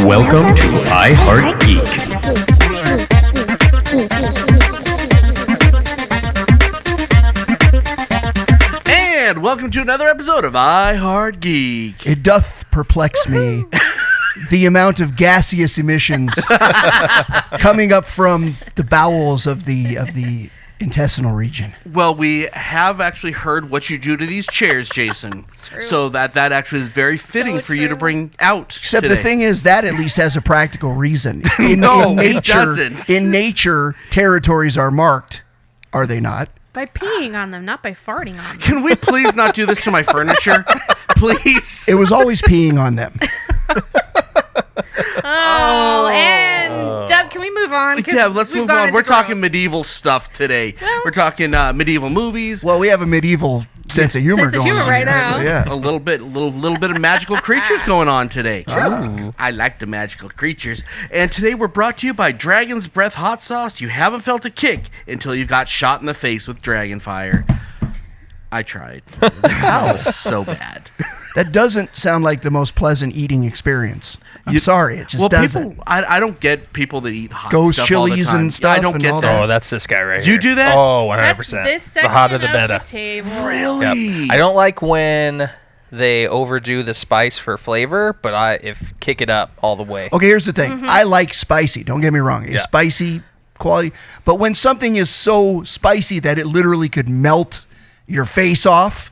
Welcome to iHeartGeek. And welcome to another episode of iHeartGeek. It doth perplex me the amount of gaseous emissions coming up from the bowels of the intestinal region. Well, we have actually heard what you do to these chairs, Jason. So that actually is very fitting for you to bring out Except today. the thing is, that at least has a practical reason. No, in it nature, doesn't. In nature, territories are marked, are they not? By peeing on them, not by farting on them. Can we please not do this to my furniture? Please. It was always peeing on them. Doug, can we move on? Yeah, let's move on. We're talking medieval stuff today. Well, we're talking medieval movies. Well, we have a medieval sense of humor going on right here, now. so yeah. A little bit of magical creatures going on today. I like the magical creatures. And today we're brought to you by Dragon's Breath Hot Sauce. You haven't felt a kick until you got shot in the face with dragon fire. I tried. That was so bad. That doesn't sound like the most pleasant eating experience. I'm sorry, it just doesn't. People, I don't get people that eat hot Ghost stuff all the chilies time. and stuff I don't and get all that. Oh, that's this guy right here. You do that? Oh, 100%. That's this The section hotter the of better. the table. Really? Yep. I don't like when they overdo the spice for flavor, but kick it up all the way. Okay, here's the thing. Mm-hmm. I like spicy. Don't get me wrong. It's Yeah. spicy quality. But when something is so spicy that it literally could melt your face off,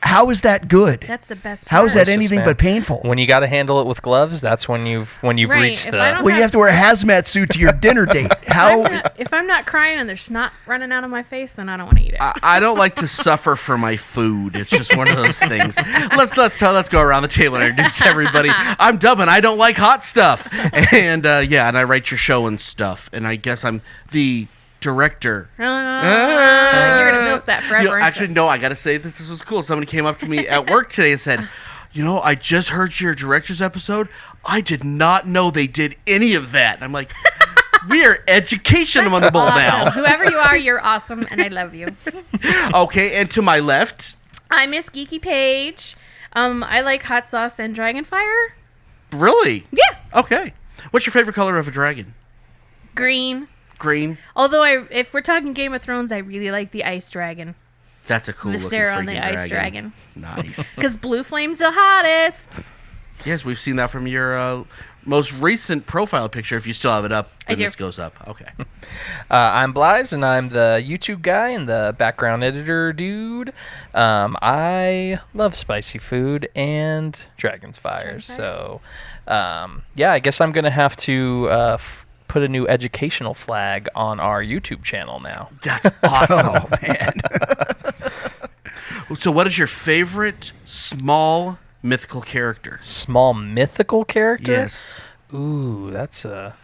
how is that good? That's the best How is part. that anything man. but painful? When you got to handle it with gloves, that's when you've Right, reached if I the. don't- Well, you have to wear a hazmat suit to your dinner date. How? If I'm not crying and there's snot running out of my face, then I don't want to eat it. I don't like to suffer for my food. It's just one of those things. Let's go around the table and introduce everybody. I'm Dub and I don't like hot stuff. And and I write your show and stuff. And I guess I'm the director. You're gonna milk that forever. aren't you? Actually, no. I gotta say this was cool. Somebody came up to me at work today and said, I just heard your director's episode. I did not know they did any of that. And I'm like, we are educational That's awesome. now. Whoever you are, you're awesome, and I love you. Okay, and to my left, I'm Miss Geeky Paige. I like hot sauce and dragon fire. really? Yeah, Okay. What's your favorite color of a dragon? green. Green. Although if we're talking Game of Thrones, I really like the ice dragon. That's a cool looking Viscera on freaking the ice dragon. Nice. Because blue flame's the hottest. Yes, we've seen that from your most recent profile picture. If you still have it up, I when do. this goes up. Okay. I'm Blaze, and I'm the YouTube guy and the background editor dude. I love spicy food and Dragon's Fire. So, I guess I'm going to have to put a new educational flag on our YouTube channel now. That's awesome. Oh man. So, what is your favorite small mythical character? Small mythical character? Yes. Ooh, that's a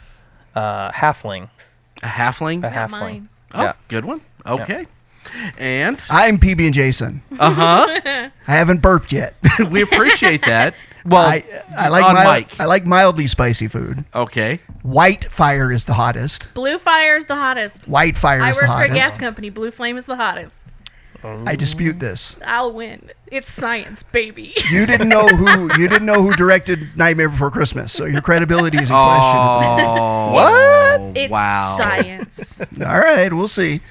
halfling. A halfling? A Not halfling. mine. Oh, Yeah. good one. Okay. And I'm PB&Jason. I I haven't burped yet. we appreciate that. Well, I like on mic. I like mildly spicy food. Okay. White fire is the hottest. Blue fire's the hottest. White fire I is work the for a gas hottest. company. Blue flame is the hottest. I dispute this. I'll win. It's science, baby. You didn't know who directed Nightmare Before Christmas, so your credibility is in question. At the moment. Oh, What? It's wow. science. All right, we'll see.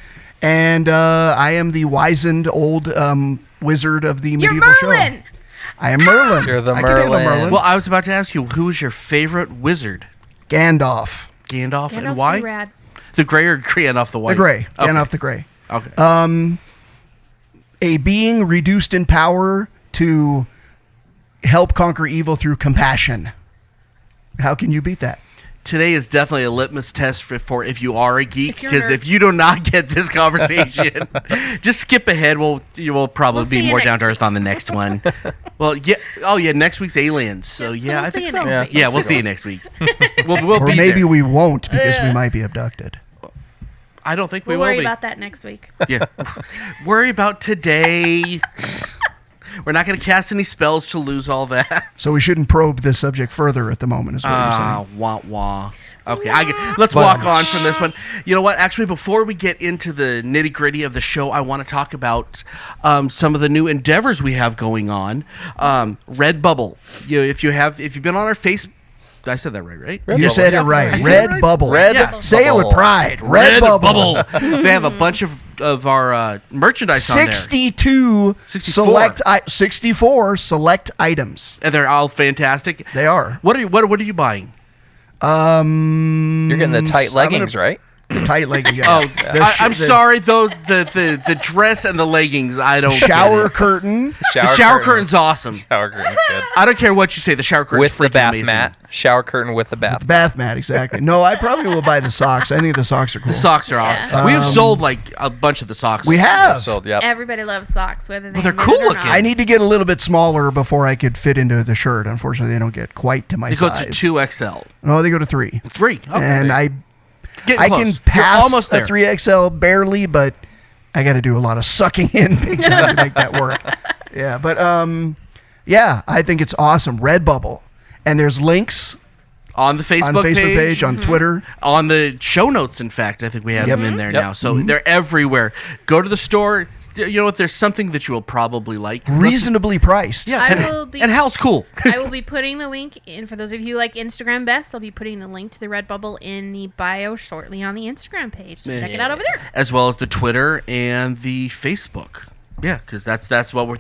And I am the wizened old wizard of the You're medieval show. Merlin. I am Merlin. You're the I can handle Merlin. Merlin. Well, I was about to ask you, who is your favorite wizard? Gandalf. Gandalf, and Gandalf's why? pretty rad. The gray or Gandalf the white? The gray. Okay. Gandalf the gray. Okay. A being reduced in power to help conquer evil through compassion. How can you beat that? Today is definitely a litmus test for if you are a geek, If you're because nerd. if you do not get this conversation, just skip ahead. You will probably We'll see be you more next down to earth week. on the next one. Well, yeah. Oh, yeah. Next week's aliens. So yeah, I we'll see think you so. next Yeah. week. Yeah, we'll see you next week. We'll Or be maybe there. we won't because we might be abducted. I don't think we We'll will worry be. about that next week. Yeah. Worry about today. We're not going to cast any spells to lose all that. So we shouldn't probe this subject further at the moment, is what you're saying. Wah wah. Okay, let's walk on from this one. You know what? Actually, before we get into the nitty gritty of the show, I want to talk about some of the new endeavors we have going on. Redbubble. If you've been on our I said that right? You said it right. I said it right? Redbubble. Red Yes. Say it with pride. Redbubble. They have a bunch of our merchandise on there. 64 select items. And they're all fantastic. They are. What are you buying? You're getting the tight leggings, right? The tight leggings. Oh, Yeah. I'm sorry, though. The dress and the leggings, I don't Shower get it. curtain. The shower curtain's awesome. Shower curtain's good. I don't care what you say. The shower curtain's With the freaking bath amazing. mat. Shower curtain with the bath mat. Bath mat, exactly. No, I probably will buy the socks. I think the socks are cool. The socks are awesome. We've sold like a bunch of the socks. We have. Sold, yep. Everybody loves socks, whether they Well, they're admit cool it or looking. not. I need to get a little bit smaller before I could fit into the shirt. Unfortunately, they don't get quite to my They go size. to 2XL. No, they go to 3. 3. Okay. And I Getting can close. pass You're almost a there. 3XL barely, but I got to do a lot of sucking in big time to make that work. Yeah, but yeah, I think it's awesome. Redbubble. And there's links On the Facebook, on the Facebook page, on Twitter. On the show notes, in fact, I think we have them in there Yep. now. So they're everywhere. Go to the store. You know what? There's something that you will probably like. Reasonably priced. Yeah, I and, will be- and Hal's cool. I will be putting the link in for those of you who like Instagram best. I'll be putting the link to the Redbubble in the bio shortly on the Instagram page. So check it out over there. As well as the Twitter and the Facebook. Yeah, because that's what we're.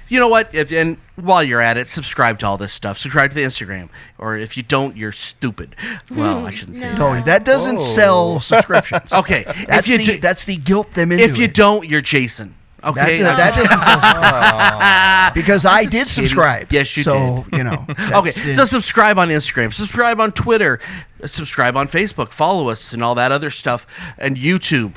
You know what? And while you're at it, subscribe to all this stuff. Subscribe to the Instagram, or if you don't, you're stupid. Well, I shouldn't say that. No, that doesn't sell subscriptions. Okay, That's the guilt them into if you it. don't, you're Jason. Okay, That doesn't sell subscriptions. Because I did subscribe. Yes, you so, you know. Okay, so subscribe on Instagram, subscribe on Twitter, subscribe on Facebook, follow us and all that other stuff, and YouTube.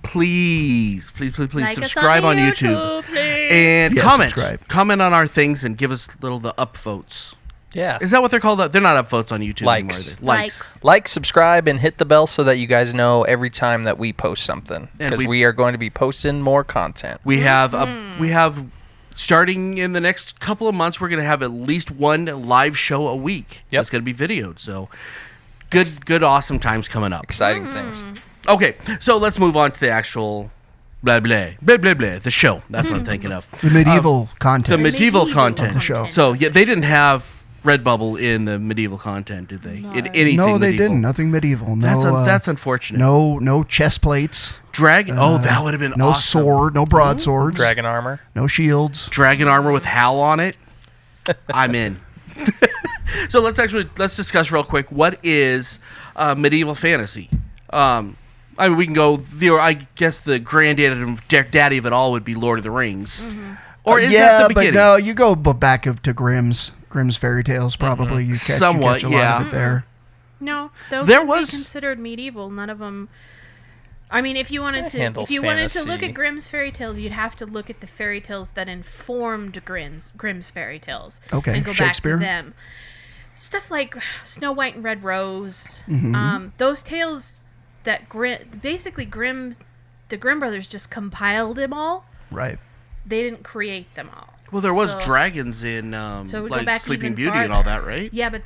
Please Like subscribe us on YouTube. please. And Yeah, comment. subscribe. Comment on our things and give us the upvotes. Yeah. Is that what they're called? They're not upvotes on YouTube Likes. anymore. Are they? Likes. Like, subscribe, and hit the bell so that you guys know every time that we post something. And Because we are going to be posting more content. We have starting in the next couple of months, we're going to have at least one live show a week. Yep. It's going to be videoed. So good, awesome times coming up. Exciting things. Okay, so let's move on to the actual blah, blah, the show. That's what I'm thinking of. The medieval The content. medieval content. Of the show. So, yeah, they didn't have Redbubble in the medieval content, did they? In anything No, they medieval. didn't. Nothing medieval. No, That's unfortunate. no chest plates. Dragon. That would have been No awesome. sword. No broadswords. Dragon armor. No shields. Dragon armor with Hal on it. I'm in. So let's discuss real quick what is medieval fantasy. I mean, we can go. I guess the granddaddy and daddy of it all would be Lord of the Rings, or is that the beginning? But no, you go back to Grimm's fairy tales. Probably you catch Somewhat, a lot yeah. of it there. No, those There would was- be considered medieval. None of them. I mean, if you wanted to, handles if you wanted to look fantasy. at Grimm's fairy tales, you'd have to look at the fairy tales that informed Grimm's fairy tales. Okay, and go Shakespeare? back to them. Stuff like Snow White and Red Rose. Mm-hmm. Those tales that basically the Grimm brothers just compiled them all. Right. They didn't create them all. Well, there was So- dragons in So we go like back Sleeping even Beauty and farther. all that, right? Yeah, but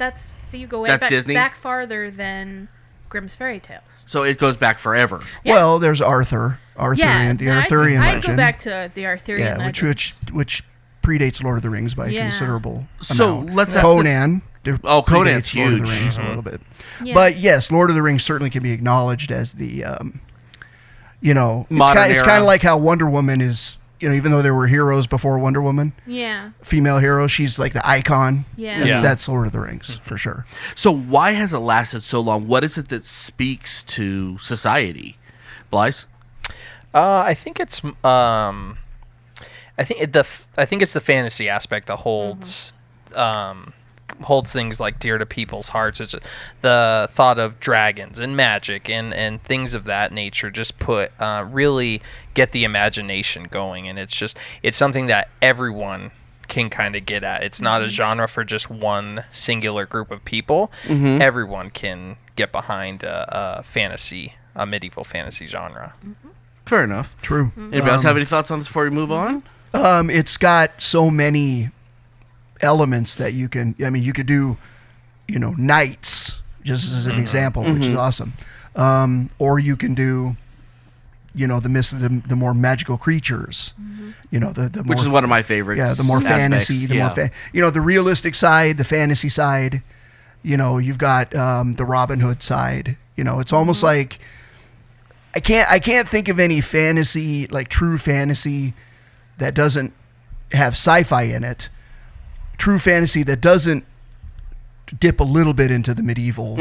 you go way That's Disney? back farther than Grimm's fairy tales. So it goes back forever. Yeah. Well, there's Arthur. Yeah, The Arthurian I'd legend. go back to the Arthurian yeah, legend. which predates Lord of the Rings by a Yeah. considerable So amount. let's ask Conan. Oh, Conan's predates Lord of the huge. Rings a little bit. Yeah. But yes, Lord of the Rings certainly can be acknowledged as the, Modern it's era. kind of like how Wonder Woman is, even though there were heroes before Wonder Woman, Yeah, female heroes, she's like the icon. Yeah. Yeah. That's Lord of the Rings for sure. So why has it lasted so long? What is it that speaks to society, Blythe? I think it's I think it's the fantasy aspect that holds holds things like dear to people's hearts. It's just the thought of dragons and magic and things of that nature just put really get the imagination going, and it's something that everyone can kind of get at. It's not a genre for just one singular group of people. Everyone can get behind a medieval fantasy genre. Fair enough. True. Anybody else have any thoughts on this before we move on? It's got so many elements that you can. I mean, you could do, knights just as an example, which is awesome. Or you can do, the more magical creatures. The more, Which is one of my favorites. yeah, the more aspects. fantasy, the more the realistic side, the fantasy side. You've got the Robin Hood side. It's almost like I can't think of any fantasy, like true fantasy, that doesn't have sci-fi in it. True fantasy that doesn't dip a little bit into the medieval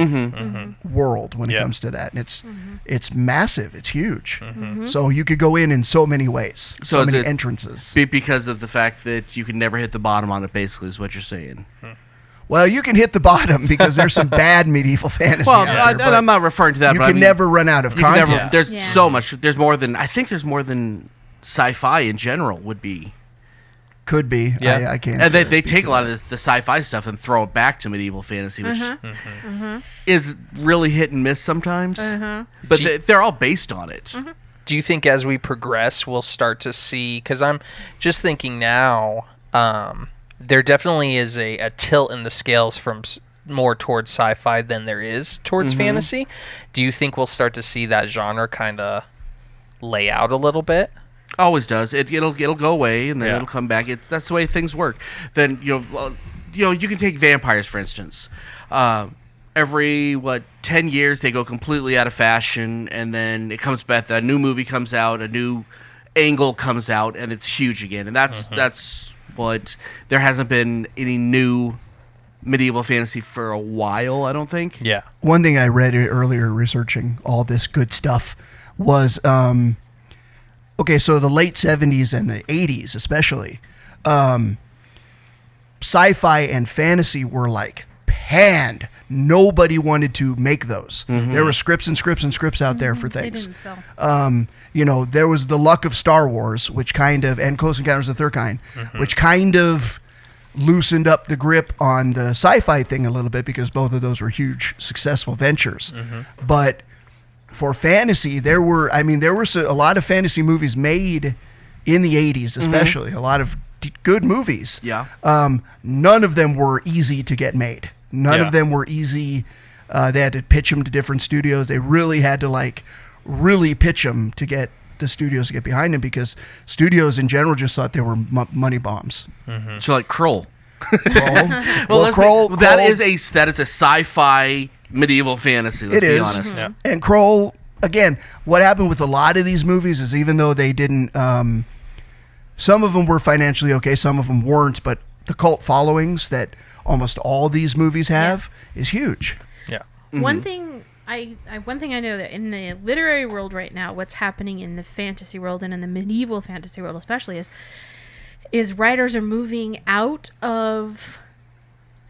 world when it comes to that. And it's massive. It's huge. So you could go in so many ways, so many entrances. Because of the fact that you can never hit the bottom on it, basically, is what you're saying. Well, you can hit the bottom because there's some bad medieval fantasy out there, I'm not referring to that. You can never run out of content. There's so much. There's more than sci-fi in general would be. Could be. Yeah. I can't. And they take a lot of the sci-fi stuff and throw it back to medieval fantasy, which is really hit and miss sometimes. But they're all based on it. Do you think as we progress, we'll start to see? Because I'm just thinking now, there definitely is a tilt in the scales from more towards sci-fi than there is towards fantasy. Do you think we'll start to see that genre kind of lay out a little bit? Always does. It'll go away and then it'll come back. That's the way things work. Then you can take vampires for instance. Every 10 years they go completely out of fashion, and then it comes back. A new movie comes out, a new angle comes out, and it's huge again. And that's what there hasn't been any new medieval fantasy for a while, I don't think. Yeah. One thing I read earlier researching all this good stuff was so the late 70s and the 80s especially, sci-fi and fantasy were like panned. Nobody wanted to make those. There were scripts and scripts and scripts out there for things. They didn't sell. There was the luck of Star Wars, which and Close Encounters of the Third Kind, which kind of loosened up the grip on the sci-fi thing a little bit because both of those were huge, successful ventures. But for fantasy, there were a lot of fantasy movies made in the 80s, especially. A lot of good movies. Yeah. None of them were easy to get made. None of them were easy. They had to pitch them to different studios. They really had to really pitch them to get the studios to get behind them because studios in general just thought they were money bombs. So like Kroll. Kroll. That is a sci-fi medieval fantasy. Let's be honest. Yeah. And Kroll, again, what happened with a lot of these movies is even though they didn't, some of them were financially okay, some of them weren't, but the cult followings that almost all these movies have is huge. Yeah. One thing I know that in the literary world right now, what's happening in the fantasy world and in the medieval fantasy world especially is writers are moving out of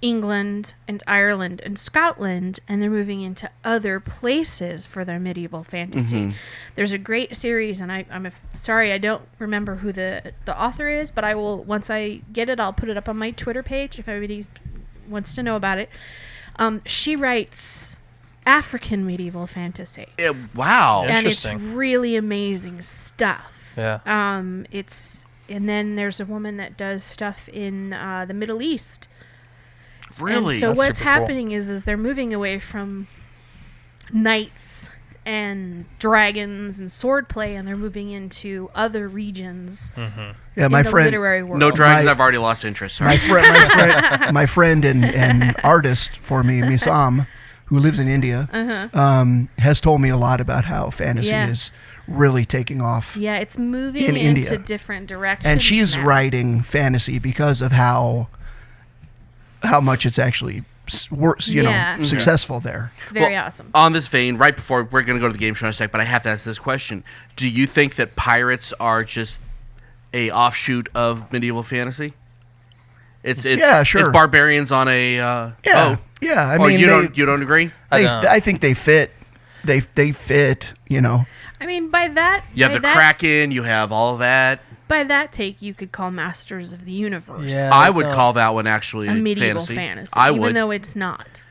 England and Ireland and Scotland, and they're moving into other places for their medieval fantasy. There's a great series, and I'm sorry I don't remember who the author is, but I will, once I get it, I'll put it up on my Twitter page if everybody wants to know about it. She writes African medieval fantasy. Wow. And it's really amazing stuff. Yeah. And then there's a woman that does stuff in the Middle East. Really? And so That's what's super cool. happening is they're moving away from knights and dragons and swordplay, and they're moving into other regions. Yeah, my in the literary world. No dragons. I've already lost interest. Sorry. My friend and artist for me, Misam, who lives in India, has told me a lot about how fantasy is really taking off. Yeah, it's moving in into India. different directions. And she's now. writing fantasy because of how much it's actually successful there. It's very awesome. On this vein, right before we're going to go to the game show in a sec, but I have to ask this question. Do you think that pirates are just a offshoot of medieval fantasy? It's sure. It's barbarians on a boat. Yeah, I Or mean, you don't agree? I think they fit. They fit, I mean, by that... You have the Kraken, you have all of that. By that take, you could call Masters of the Universe I would call that one actually a medieval fantasy. I even would. though it's not.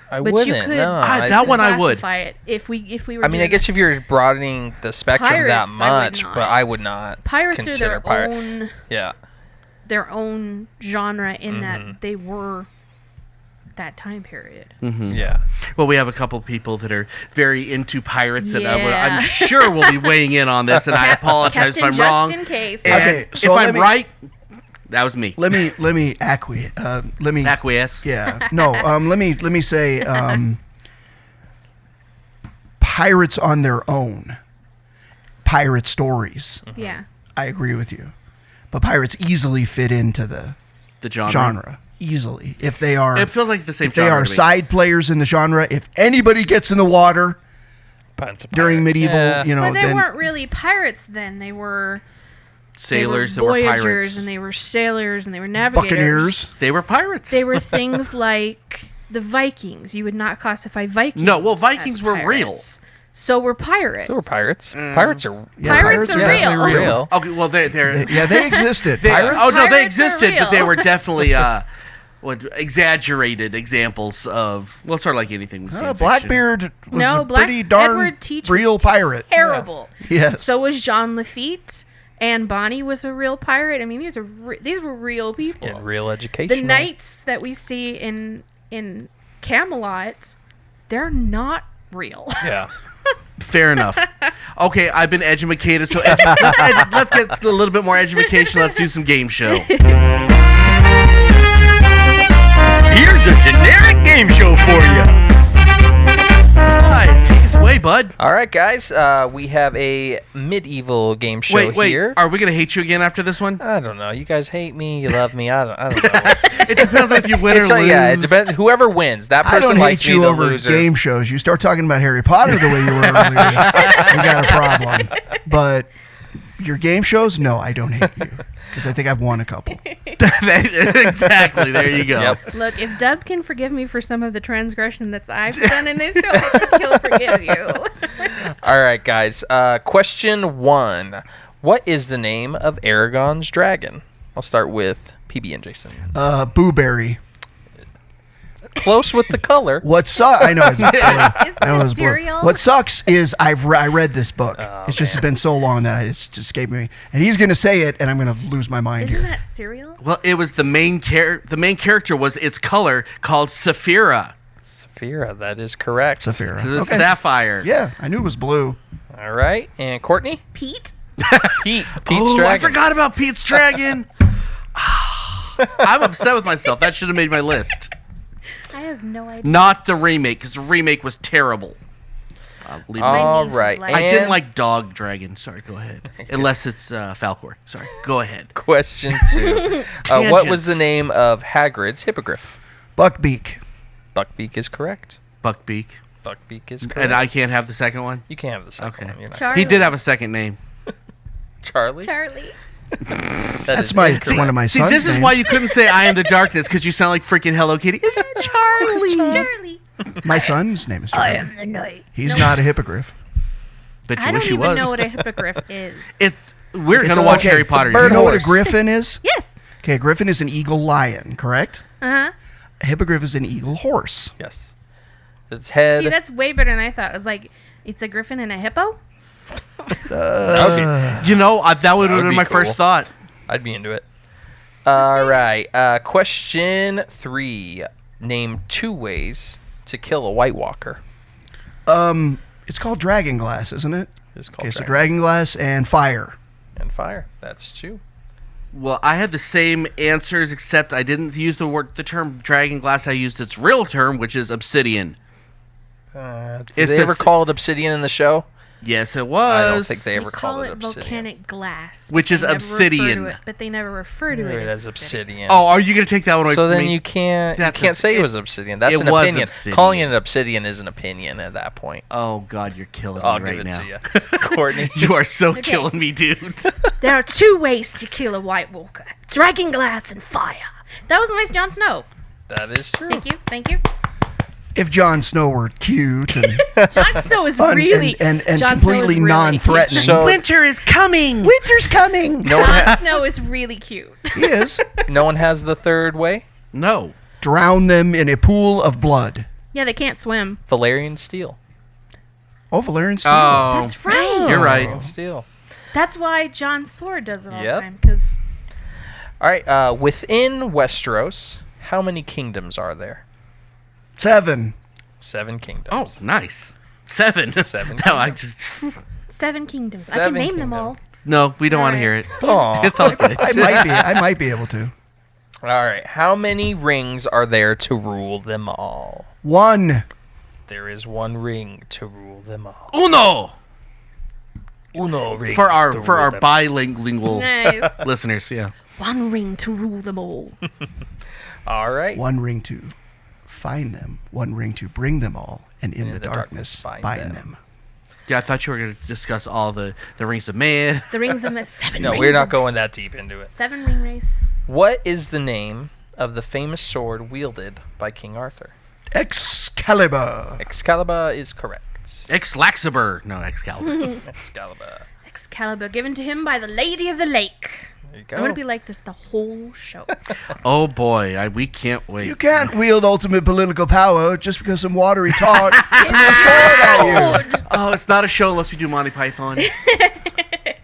I But wouldn't. you could no. that one I would. classify it if we were. I mean, I guess if you're broadening the spectrum that Pirates, much, I would but not. I would not. Pirates are consider their Yeah. own genre in that they were that time period. Yeah. Well, we have a couple people that are very into pirates that Yeah. I'm sure will be weighing in on this, and I apologize Captain if I'm wrong. Just in case. And Okay, so if let I'm me- right, That was me. Let me Acquiesce. Yeah. No. Let me say pirates on their own. Pirate stories. Yeah. I agree with you, but pirates easily fit into the genre easily if they are. It feels like the same. If they are side players in the genre, if anybody gets in the water during medieval, But they weren't really pirates then. They were sailors. They were that were voyagers, pirates. and they were sailors, and they were navigators. Buccaneers. They were pirates. They were things like the Vikings. You would not classify Vikings. No, well, Vikings as were pirates. real. So were pirates. Pirates are Pirates are definitely real. Okay, well, they're they existed. Pirates? Pirates. Oh no, they Pirates are existed, but they real. were definitely exaggerated examples of sort of like anything we see. in fiction. Blackbeard was a pretty Edward darn Teach real was pirate. Terrible. Yes. So was Jean Lafitte. Anne Bonny was a real pirate. I mean, these were real people. Getting real education. The knights that we see in Camelot, they're not real. Yeah. Fair enough. Okay, I've been educated, so let's get a little bit more education. Let's do some game show. Here's a generic game show for you. Guys, take us away, bud. All right, guys. We have a medieval game show Wait, here. are we gonna hate you again after this one? I don't know. You guys hate me. You love me. I don't know. It depends on if you win or lose. Yeah, it depends. Whoever wins, that I person don't likes hate me. you The over losers. game shows. You start talking about Harry Potter the way you were earlier, we got a problem. But your game shows, no, I don't hate you because I think I've won a couple. Exactly. There you go. Yep. Look, if Dub can forgive me for some of the transgression that I've done in this show, I think he'll forgive you. All right, guys. Question 1. What is the name of Aragon's dragon? I'll start with PB&Jason. Booberry. Close with the color. What sucks? I know. It's blue. Is I know that it's blue. cereal? What sucks is I read this book. Oh, It's just been so long that it's just escaped me. And he's going to say it, and I'm going to lose my mind Isn't here. that cereal? Well, it was the main character was its color called Saphira. Saphira, that is correct. Saphira. So it was Okay. sapphire. Yeah, I knew it was blue. All right. And Courtney? Pete? Pete's Oh, dragon. I forgot about Pete's dragon. I'm upset with myself. That should have made my list. I have no idea. Not the remake, because the remake was terrible. I'll leave it. All niece is right. like- I didn't and like Dog Dragon. Sorry, go ahead. Unless it's Falcor. Sorry, go ahead. Question 2. What was the name of Hagrid's hippogriff? Buckbeak. Buckbeak is correct. Buckbeak. Buckbeak is correct. And I can't have the second one? You can't have the second Okay. one. You're not. Charlie. He did have a second name. Charlie? Charlie. That's one of my See, sons' this is names. why you couldn't say I am the darkness, because you sound like freaking Hello Kitty. It's Charlie. Charlie. My son's name is Charlie. the night. He's not a hippogriff. But you I wish don't he even was. know what a hippogriff is. We're It's going to watch okay, Harry it's a Potter. Do you bird know what a horse. griffin is? Yes. Okay, a griffin is an eagle lion, correct? Uh-huh. A hippogriff is an eagle horse. Yes. Its head. See, that's way better than I thought. It was like, it's a griffin and a hippo? You know, that would have would been be my cool. first thought. I'd be into it. All right. Question 3. Name 2 ways to kill a White Walker. It's called dragon glass, isn't it? It's called Okay, so dragon dragon glass and fire. and fire. That's 2. Well, I had the same answers, except I didn't use the term dragon glass. I used its real term, which is obsidian. Did It's they the ever s- call it obsidian in the show? Yes, it was. I don't think they They ever call called it obsidian. volcanic glass. Which but is they never refer obsidian. to it- but they never refer to it As as obsidian. Oh, are you going to take that one away So from then me? you can't That's say it it was obsidian. That's it an was opinion. obsidian. Calling it obsidian is an opinion at that point. Oh, God, you're killing I'll me give right it now. to you, Courtney. You are so Okay. killing me, dude. There are 2 ways to kill a White Walker. Dragon glass and fire. That was a nice Jon Snow. That is true. Thank you. Thank you. If Jon Snow were cute and Jon Snow is fun really and Jon Snow is completely really non-threatening. So Winter is coming. Winter's coming. no one, Jon Snow is really cute. He is. no one has the third way. No. Drown them in a pool of blood. Yeah, they can't swim. Valerian steel. Oh, Valerian steel. Oh, That's right. you're right. Valerian steel. That's why Jon's sword does it all Yep. the time. Because All right. Within Westeros, how many kingdoms are there? 7. 7 kingdoms. Oh, nice. 7. 7 No, I kingdoms. just... 7 kingdoms. I can 7 name them all. kingdoms. No, we don't All want to right. hear it. Aw. It's all good. I might be able to. All right. How many rings are there to rule them all? 1. There is one ring to rule them all. Uno! Uno rings For to our rule them. bilingual Nice. listeners, yeah. One ring to rule them all. All right. 1 ring to find them. 1 ring to bring them all. And in the darkness, bind them. Yeah, I thought you were going to discuss all the rings of man. The rings of 7 No, rings. we're not going that deep into it. 7 ring race. What is the name of the famous sword wielded by King Arthur? Excalibur. Excalibur is correct. Excalibur. No, Excalibur. Excalibur. Excalibur given to him by the Lady of the Lake. There you go. I'm going to be like this the whole show. Oh, boy. We can't wait. You can't wield ultimate political power just because some watery talk threw a sword at you. Oh, it's not a show unless we do Monty Python.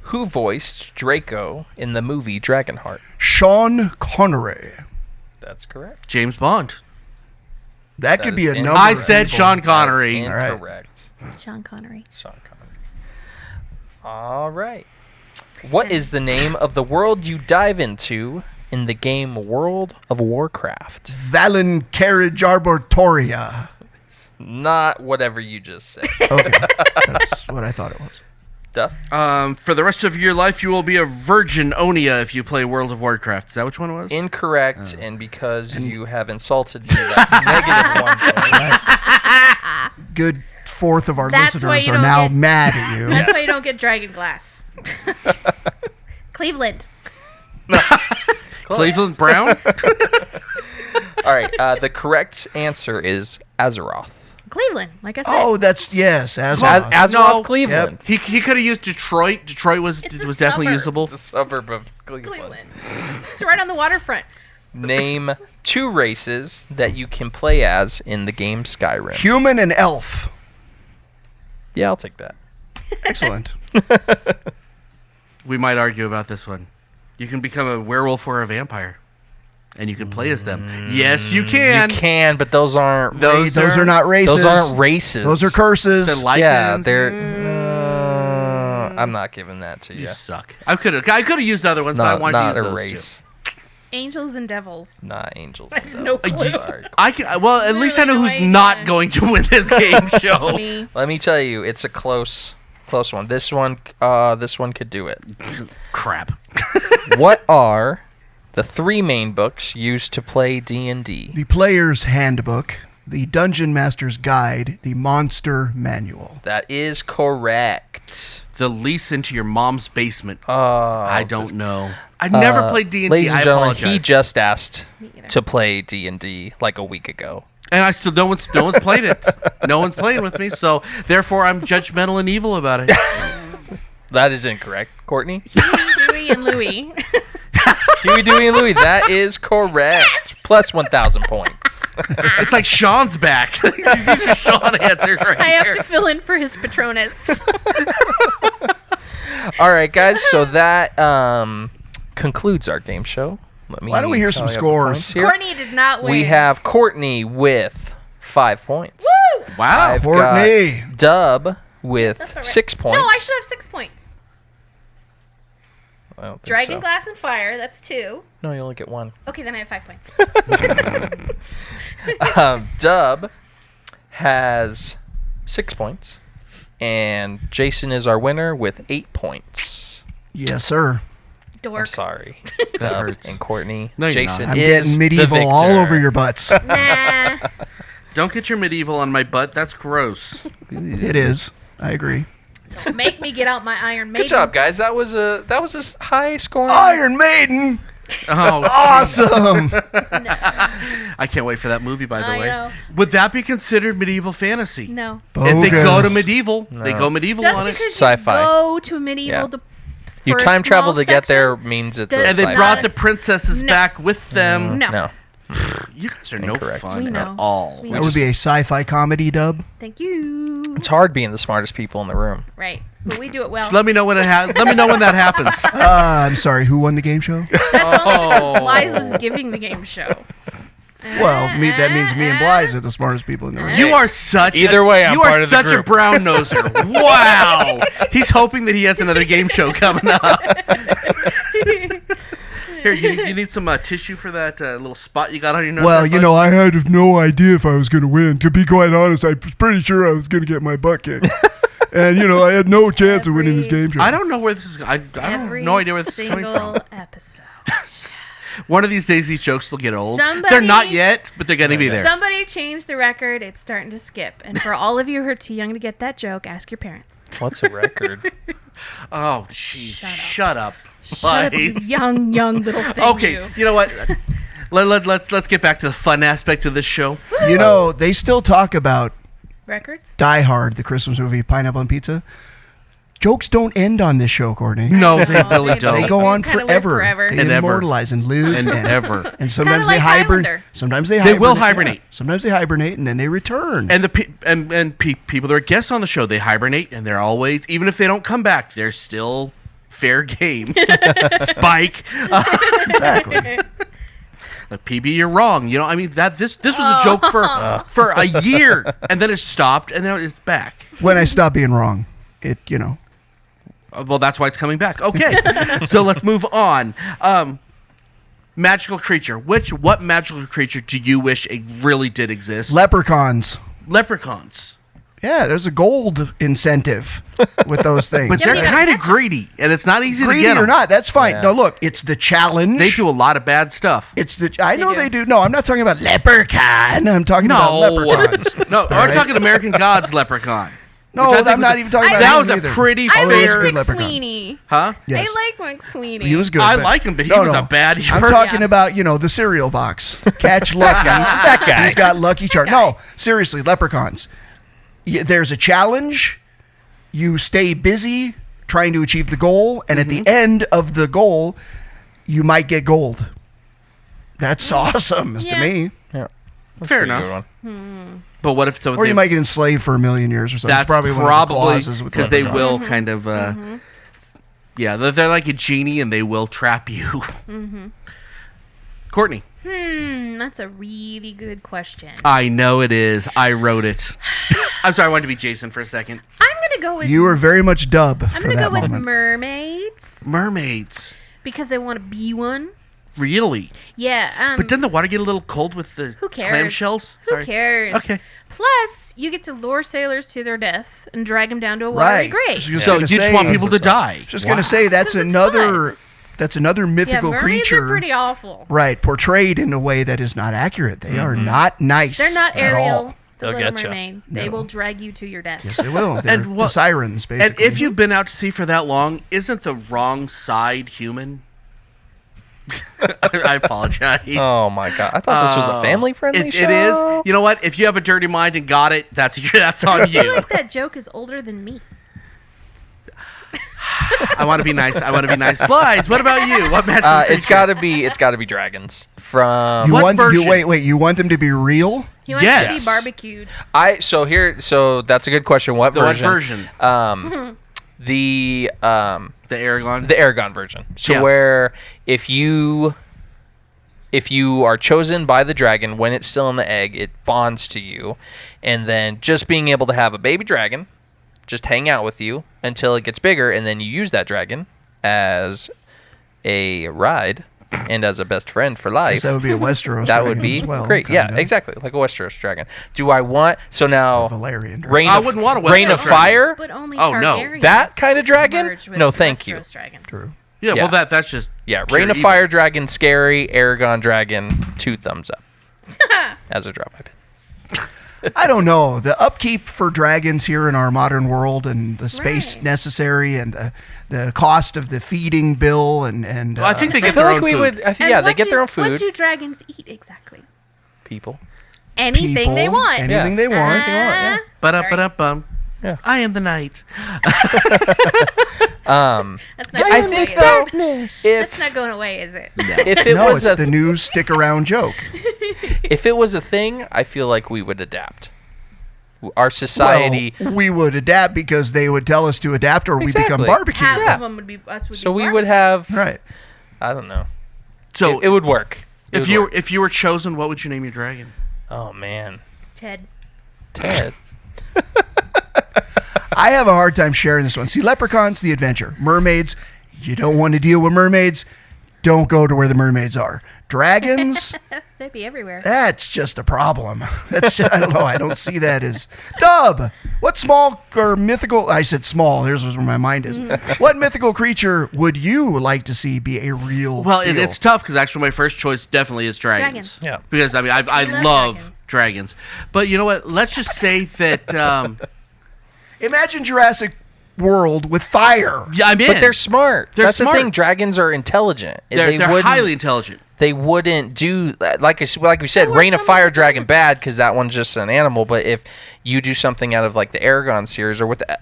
Who voiced Draco in the movie Dragonheart? Sean Connery. That's correct. James Bond. That could is be a incorrect. number. I of said people. Sean Connery. That's All right. incorrect. Sean Connery. Sean Connery. All right. What is the name of the world you dive into in the game World of Warcraft? Valen Carriage Arboretoria. Not whatever you just said. Okay, that's what I thought it was. Duff? For the rest of your life, you will be a virgin Onia if you play World of Warcraft. Is that which one it was? Incorrect, and because you have insulted me, that's negative 1 point. Good 4th of our That's why listeners you are don't now get- mad at you. That's why you don't get Dragon Glass. Cleveland. Cleveland Brown? All right, the correct answer is Azeroth. Cleveland, like I said. Oh, that's yes, as Azeroth, No. Cleveland. He could have used Detroit. Detroit was It's a definitely suburb. usable. It's a suburb of Cleveland. Cleveland. It's right on the waterfront. Name 2 races that you can play as in the game Skyrim. human and elf. Yeah, I'll take that. Excellent. We might argue about this one. You can become a werewolf or a vampire, and you can play as them. Yes, you can. You can, but those aren't. Those are not races. Those aren't races. Those are curses. The lichens. Yeah, they're. I'm not giving that to you. You suck. I could have used other ones, but I wanted Not to use a those race. Angels and devils. Not angels. I have no clue. Sorry. Well, at least I know Literally who's no idea. not going to win this game show. Me. Let me tell you, it's a close one. This one could do it. Crap. What are the 3 main books used to play D&D? The Player's Handbook, the Dungeon Master's Guide, the Monster Manual. That is correct. The lease into your mom's basement. Oh, I don't know. I never played D&D. Ladies and I gentlemen, apologize. he just asked Me either. to play D&D like a week ago. And I still no one's played it. No one's playing with me, so therefore I'm judgmental and evil about it. That is incorrect. Courtney? Dewey and Louie. Huey, Dewey, and Louie. That is correct. Plus 1,000 points. It's like Sean's back. These are Sean answers right I have here. to fill in for his Patronus. All right, guys. So that concludes our game show. Let me Why don't we hear some tally up the scores? points here. Courtney did not win. We have Courtney with 5 points. Woo! Wow. I've Courtney. got Dub with That's all right. 6 points. No, I should have 6 points. I don't think Dragon so. Glass and Fire, that's 2. No, you only get 1. Okay, then I have 5 points. Dub has 6 points, and Jason is our winner with 8 points. Yes, sir. I'm Dork. sorry, That Dub hurts. and Courtney. No, you're Jason not. I'm is getting medieval the all victor. over your butts. Nah. Don't get your medieval on my butt. That's gross. It is. I agree. Don't make me get out my Iron Maiden. Good job, guys. That was a high scoring. Iron Maiden. Oh, Awesome. I can't wait for that movie, by the I way. know. Would that be considered medieval fantasy? No. If they go to Bogus. medieval, they go medieval Just on because it. you Sci-fi. go to medieval Yeah. to You for a time travel small to get there section, means it's does a And they not- brought the princesses No. back with them. No. No. You guys are no Incorrect. fun We at know. all. We That would be a sci-fi comedy dub. Thank you. It's hard being the smartest people in the room. Right. But we do it well. Let me know when Let me know when that happens. I'm sorry. Who won the game show? That's only Oh. because Lies was giving the game show. Well, that means me and Blythe are the smartest people in the room. You are such Either way, I'm you part are of the such a group. brown noser. Wow. He's hoping that he has another game show coming up. Here, you need some tissue for that little spot you got on your nose. Well, there, you bud? know, I had no idea if I was going to win. To be quite honest, I was pretty sure I was going to get my butt kicked. And, you know, I had no chance of winning this game show. I don't know where this is. I have no idea where this is coming from. Episode. One of these days, these jokes will get old. Somebody- They're not yet, but they're going to be there. Somebody changed the record. It's starting to skip. And for all of you who are too young to get that joke, ask your parents. What's a record? Oh, jeez. Shut up. Shut up, you Please. young little thing. Okay, you know what? Let's get back to the fun aspect of this show. You know, they still talk about Records? Die Hard, the Christmas movie, Pineapple on Pizza. Jokes don't end on this show, Courtney. No, they really They don't. go on kinda live forever. forever. They And ever. immortalize and live And ever. And sometimes Kinda they like hibernate. Highlander. Sometimes they They hibernate. will hibernate. Yeah. Sometimes they hibernate and then they return. And people that are guests on the show, they hibernate, and they're always, even if they don't come back, they're still fair game. Spike. Exactly. Like, PB, you're wrong. You know, I mean, this was a joke for a year, and then it stopped, and then it's back. When I stop being wrong, you know. Well, that's why it's coming back. Okay, so let's move on. Magical creature. What magical creature do you wish it really did exist? Leprechauns. Leprechauns. Yeah, there's a gold incentive with those things. But they're you gotta kind of catch greedy, and it's not easy to Greedy get or them. not, that's fine. Yeah. No, look, it's the challenge. They do a lot of bad stuff. It's the. I know do. they do. No, I'm not talking about leprechaun. I'm talking about leprechauns. No, we're right. talking American Gods leprechaun. No, Which I think I'm not even talking about that him was a either. pretty I fair. like Leprechaun. McSweeney. Huh? Yes. I like McSweeney. He was good. I but- like him, but he was a bad I'm hero. talking Yes. about, you know, the cereal box. Catch Lucky. That guy. He's got Lucky Charm. No, seriously, leprechauns. There's a challenge. You stay busy trying to achieve the goal, and at the end of the goal, you might get gold. That's awesome to Yeah. me. Yeah. That's Fair a pretty enough. good one. But what if Or you might get enslaved for 1,000,000 years or something. That's It's probably one of the clauses with because they leprechauns. will kind of. Yeah, they're like a genie, and they will trap you. Courtney. That's a really good question. I know it is. I wrote it. I'm sorry, I wanted to be Jason for a second. I'm gonna go with. You were very much dub I'm for gonna that go with moment. mermaids Mermaids. because I want to be one. Really? Yeah. But doesn't the water get a little cold with the Who cares? clamshells? Who Sorry. cares? Okay. Plus, you get to lure sailors to their death and drag them down to a watery Right. grave. Just So gonna you just say- want people to die. Just gonna say that's Because it's another. That's another Yeah, mythical mermaids creature. are pretty awful. Right, portrayed in a way that is not accurate. They are not nice. They're not at all. Ariel, the They'll Little getcha. Mermaid. They will drag you to your death. Yes, they will. They're And what- the sirens, And basically. if you've been out to sea for that long, isn't the wrong side human? I apologize. Oh my god! I thought this was a family-friendly It show. is. You know what? If you have a dirty mind and got it, that's on I feel you. like that joke is older than me. I want to be nice. Blythe, what about you? What magical It's gotta be dragons from. you what want version? wait, you want them to be real? He wants Yes. to be barbecued. So that's a good question. What The what version? version? The The Aragon? the Aragon version. So Yeah. where if you are chosen by the dragon when it's still in the egg, it bonds to you, and then just being able to have a baby dragon just hang out with you until it gets bigger, and then you use that dragon as a ride and as a best friend for life. Guess that would be a Westeros. That would dragon be as well, great. Yeah, kinda. exactly. Like a Westeros dragon. Do I want... So now... Valerian dragon. Reign I of, wouldn't want a Reign Westeros of dragon. Fire? But only Oh, no. Targaryens That kind of dragon? merge with No, thank you. Westeros dragons. True. Yeah, Yeah. well, that's just. Yeah, pure Reign of evil. Fire dragon, scary. Aragon dragon, 2 thumbs up. As a drop my pin. I don't know. The upkeep for dragons here in our modern world and the space Right. necessary and the cost of the feeding bill and Well, I think they I get feel their like own we food. would... I think, And yeah, they what get their do- own food. What do dragons eat exactly? People. Anything people, they want. anything they want. yeah. Ba-da-ba-da-bum. Yeah. I am the knight. That's not I going think away. though, That's if not going away, is it? if it No, was it's a the new stick around joke. if it was a thing, I feel like we would adapt. Our society. Well, we would adapt because they would tell us to adapt or we become Exactly. barbecue. Half Yeah. of them would be us. Would So be we would have. Right. I don't know. So It would work. If you were chosen, what would you name your dragon? Oh man, Ted. Ted. I have a hard time sharing this one. See, leprechauns, the adventure. Mermaids, you don't want to deal with mermaids. Don't go to where the mermaids are. Dragons, They'd be everywhere. that's just a problem. I don't know. I don't see that as Dub. What small or mythical? I said small. Here's where my mind is. What mythical creature would you like to see be a real? Well, deal? it's tough because actually my first choice definitely is dragons. Yeah. Because I mean I love dragons. But you know what? Let's just say that. Imagine Jurassic World with fire. Yeah, I'm in. But they're smart. They're That's smart. the thing. Dragons are intelligent. They're wouldn't- highly intelligent. They wouldn't do like we said, Well, Reign of some Fire of the dragon things- bad because that one's just an animal. But if you do something out of like the Aragon series or with the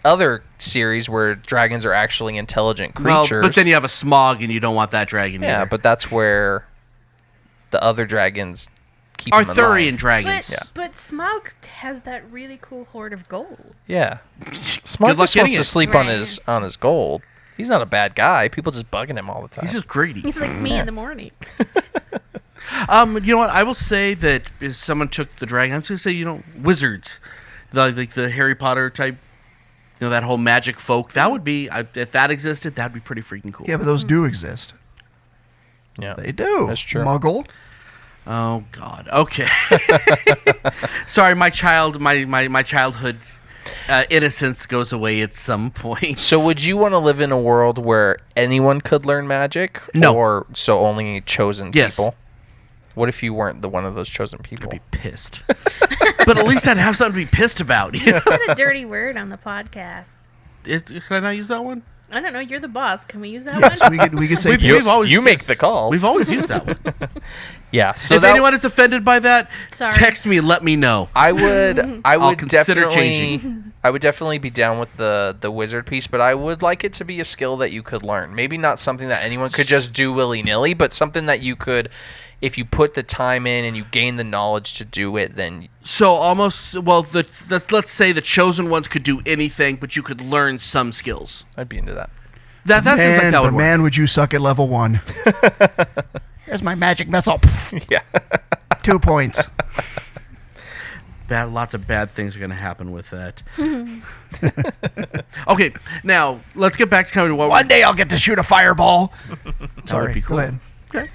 other series where dragons are actually intelligent creatures, Well, but then you have a Smog, and you don't want that dragon. yeah, either. but that's where the other dragons keep them in Arthurian line. dragons. But Smaug has that really cool hoard of gold. Yeah, Smart luck just getting wants to it. sleep Right. on his gold. He's not a bad guy. People just bugging him all the time. He's just greedy. He's like me in the morning. You know what? I will say that if someone took the dragon, I'm just gonna say wizards, like the Harry Potter type, that whole magic folk. That would be if that existed, that'd be pretty freaking cool. Yeah, but those do exist. Yeah, They do. That's true. Muggle. Oh God. Okay. Sorry, my childhood innocence goes away at some point. So would you want to live in a world where anyone could learn magic? No. Or so only chosen Yes. people? What if you weren't one of those chosen people? I'd be pissed. But at least I'd have something to be pissed about. You said a dirty word on the podcast. Can I not use that one? I don't know. You're the boss. Can we use that Yes, one? we could say We've always you make the calls. We've always used that one. Yeah. So if anyone is offended by that, Sorry. text me and let me know. I would I'll consider definitely changing. I would definitely be down with the wizard piece, but I would like it to be a skill that you could learn. Maybe not something that anyone could just do willy-nilly, but something that you could, if you put the time in and you gain the knowledge to do it, then So almost, let's say the chosen ones could do anything, but you could learn some skills. I'd be into that. That seems like that would but work. man, would you suck at level 1? Here's my magic missile. Yeah. 2 points. Lots of bad things are going to happen with that. Okay, now let's get back to kind of what One day I'll get to shoot a fireball. Sorry, be cool. go ahead.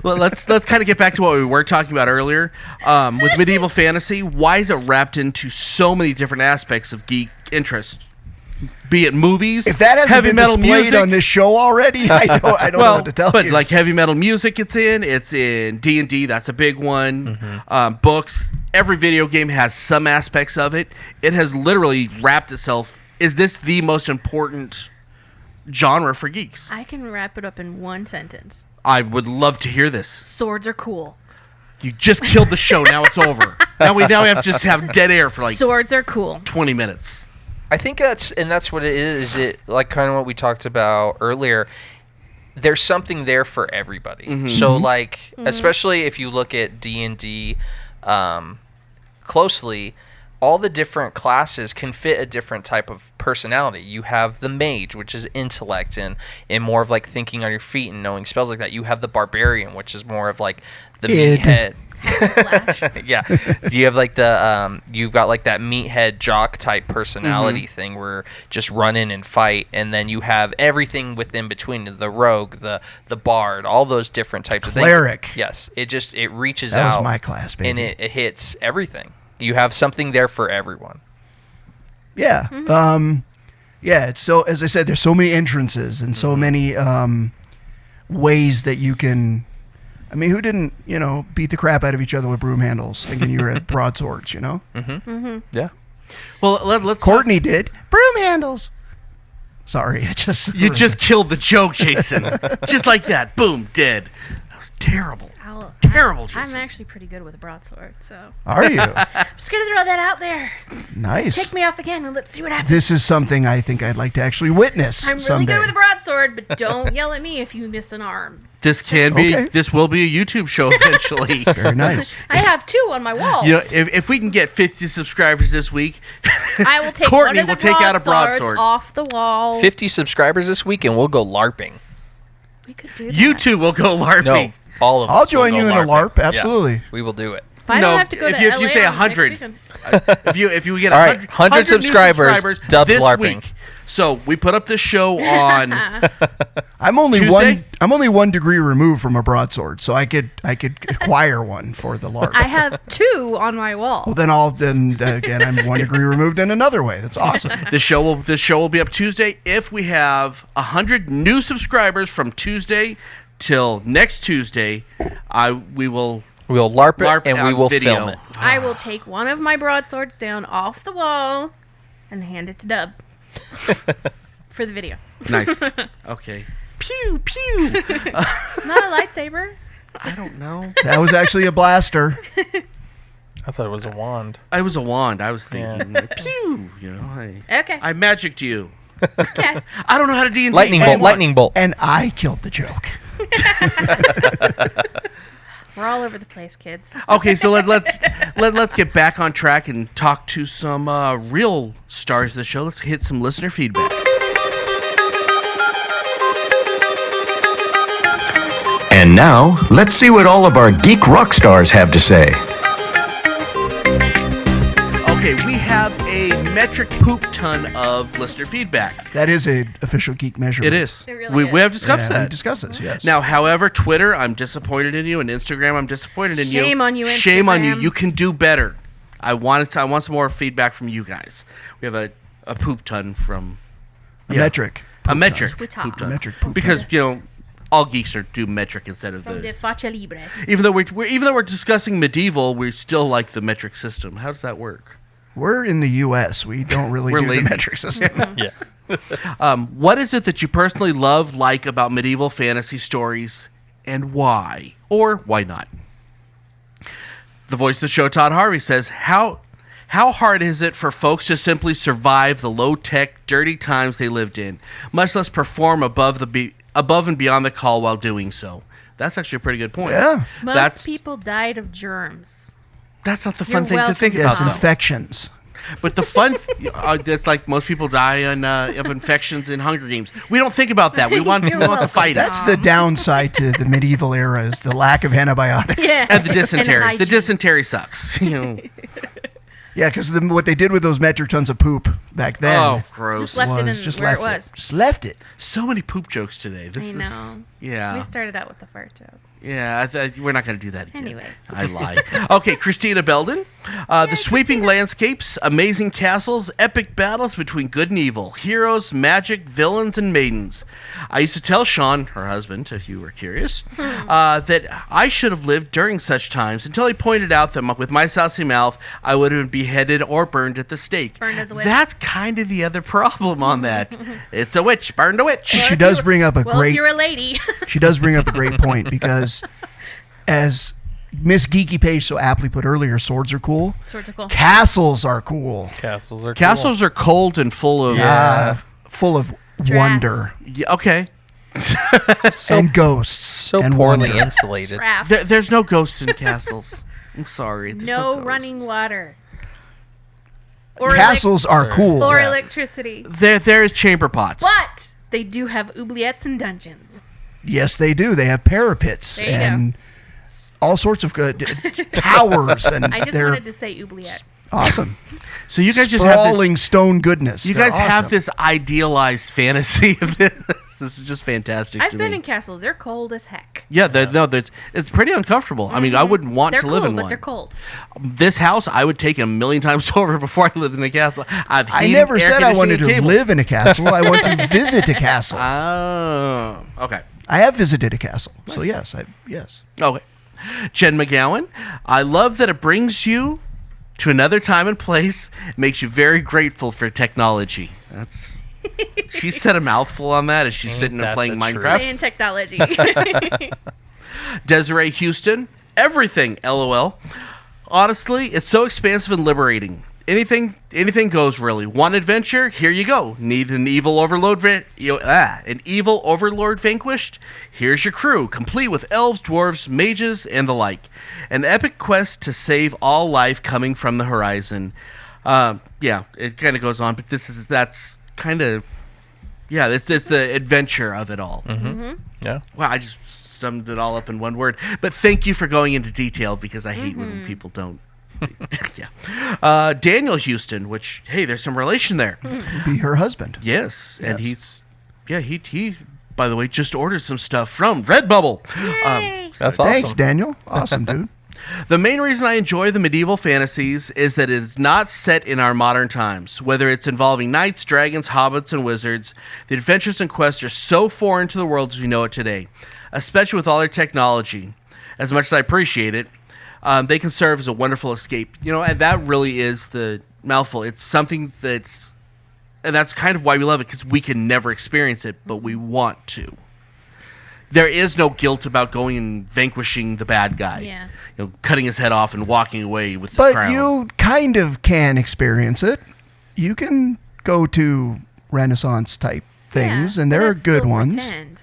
Well, let's kind of get back to what we were talking about earlier with medieval fantasy. Why is it wrapped into so many different aspects of geek interest? Be it movies, If that hasn't heavy been metal displayed music. on this show already, I don't know what to tell but you. like heavy metal music, it's in D&D. That's a big one. Books. Every video game has some aspects of it. It has literally wrapped itself. Is this the most important genre for geeks? I can wrap it up in one sentence. I would love to hear this. Swords are cool. You just killed the show. Now it's over. Now we have to just have dead air for like Swords are cool. 20 minutes. I think that's what it is. It like kind of what we talked about earlier. There's something there for everybody. So like, especially if you look at D&D closely, all the different classes can fit a different type of personality. You have the mage, which is intellect and more of like thinking on your feet and knowing spells like that. You have the barbarian, which is more of like the meathead. Slash. Yeah, you have like you've got like that meathead jock type personality thing where just run in and fight, and then you have everything within between, the rogue, the bard, all those different types of Cleric. things. Yes, it reaches That out. was my class, baby. and it hits everything. You have something there for everyone. Yeah. Yeah, it's so, as I said, there's so many entrances and so many ways that you can. I mean, who didn't, beat the crap out of each other with broom handles thinking you were at broadswords, Yeah. Well, let's Courtney did. Broom handles. Sorry, You just killed the joke, Jason. Just like that. Boom, dead. That was terrible. Terrible, Jason. I'm actually pretty good with a broadsword, so Are you? I'm just gonna throw that out there. Nice. Take me off again and let's see what happens. This is something I think I'd like to actually witness I'm really someday. good with a broadsword, but don't yell at me if you miss an arm. This can be. Okay. This will be a YouTube show eventually. Very nice. I have 2 on my wall. If we can get 50 subscribers this week, I will take Courtney one of the will take out a broadswords broadsword. off the wall. 50 subscribers this week, and we'll go LARPing. We could do that. You two will go LARPing. No, all of us. I'll join will you go in a LARPing. LARP. Absolutely. Yeah, we will do it. If I don't have to go to if LA you say on 100, next weekend. if you get All 100, right, 100 new subscribers, Dubs this LARPing. week. So we put up this show on I'm only Tuesday? I'm only 1 degree removed from a broadsword, so I could acquire one for the LARP. I have 2 on my wall. Well, then again, I'm 1 degree removed in another way. That's awesome. this show will be up Tuesday. If we have 100 new subscribers from Tuesday till next Tuesday, we will We'll LARP it LARP and we on will video. film it. I will take one of my broadswords down off the wall and hand it to Dub for the video. Nice. Okay. Pew pew. Not a lightsaber. I don't know. That was actually a blaster. I thought it was a wand. I was a wand. I was thinking pew. You know, Okay. I magicked you. Okay. I don't know how to D&D. Lightning bolt, lightning bolt. And I killed the joke. We're all over the place, kids. Okay, so let's get back on track and talk to some real stars of the show. Let's hit some listener feedback. And now, let's see what all of our geek rock stars have to say. Okay, we have a metric poop ton of listener feedback. That is a official geek measurement. It is. It really We is. have discussed Yeah, we that. discussed this, yes. Now, however, Twitter, I'm disappointed in you, and Instagram, I'm disappointed in you. Shame on you, Shame on you. Instagram. You can do better. I want some more feedback from you guys. We have a poop ton from a metric. a metric Twitter. poop A ton. metric poop Because all geeks do metric instead of From the Faccia Libre. Even though we're discussing medieval, we still like the metric system. How does that work? We're in the U.S. We don't really We're do lazy. the metric system. Yeah. What is it that you personally like about medieval fantasy stories, and why? Or why not? The voice of the show, Todd Harvey, says, How hard is it for folks to simply survive the low-tech, dirty times they lived in, much less perform above and beyond the call while doing so? That's actually a pretty good point. Yeah. Most people died of germs. That's not the fun You're thing to welcome, think Yes, about, though. infections. But the fun, it's like most people die of infections in Hunger Games. We don't think about that. We want to fight it. That's the downside to the medieval era is the lack of antibiotics. Yeah. And the dysentery. hygiene. The dysentery sucks. Yeah, because what they did with those metric tons of poop back then Oh, gross. Just left it in where it was. Just left it. So many poop jokes today. This I is, know. Yeah. We started out with the fart jokes. Yeah, we're not going to do that again. Anyways. I lied. Okay, Christina Belden. The sweeping landscapes, amazing castles, epic battles between good and evil, heroes, magic, villains, and maidens. I used to tell Sean, her husband, if you were curious, that I should have lived during such times until he pointed out that with my saucy mouth, I would have been beheaded or burned at the stake. Burned as a witch. That's kind of the other problem on that. It's a witch. Burned a witch. She does bring up a If great. you're a lady. She does bring up a great point because, as Miss Geeky Page so aptly put earlier, swords are cool. Swords are cool. Castles are cool. Castles are Castles are cold and full of... Full of Drafts. wonder Yeah, okay. and ghosts. so and poorly wonder. insulated. Draft. There's no ghosts in castles. I'm sorry. There's No ghosts. running water. Or Castles are cool. Or Yeah. electricity. There is chamber pots. But they do have oubliettes and dungeons. Yes, they do. They have parapets There you and all sorts of good towers, and I just they're wanted to say oubliette. awesome. So you guys just have Sprawling stone goodness. you They're guys have awesome. this idealized fantasy of this. This is just fantastic I've to been me. in castles. They're cold as heck. Yeah, it's pretty uncomfortable. I mean, I wouldn't want They're to cool, live in but one. they're cold. This house, I would take a million times over before I lived in a castle. I heated, never air said I wanted to conditioning, cable. live in a castle. I want to visit a castle. Oh, okay. I have visited a castle, so yes, yes. Okay. Jen McGowan, I love that it brings you to another time and place. It makes you very grateful for technology. She said a mouthful on that as she's Ain't sitting there that playing the truth? Minecraft. Playing technology. Desiree Houston, everything, LOL. Honestly, it's so expansive and liberating. Anything goes, really. One adventure, here you go. Need an evil overlord vanquished? Here's your crew, complete with elves, dwarves, mages, and the like. An epic quest to save all life coming from the horizon. Yeah, it kind of goes on, but that's kind of Yeah, it's the adventure of it all. Yeah. Wow, I just summed it all up in one word. But thank you for going into detail because I hate when people don't. Yeah. Daniel Houston, which, hey, there's some relation there. Be her husband. Yes. And he, by the way, just ordered some stuff from Redbubble. That's awesome. Thanks, Daniel. Awesome, dude. The main reason I enjoy the medieval fantasies is that it is not set in our modern times. Whether it's involving knights, dragons, hobbits, and wizards, the adventures and quests are so foreign to the world as we know it today, especially with all their technology. As much as I appreciate it, they can serve as a wonderful escape. And that really is the mouthful. It's something and that's kind of why we love it, because we can never experience it, but we want to. There is no guilt about going and vanquishing the bad guy. Yeah. Cutting his head off and walking away with his But crown. you kind of can experience it. You can go to Renaissance type things, and there are good ones. Pretend.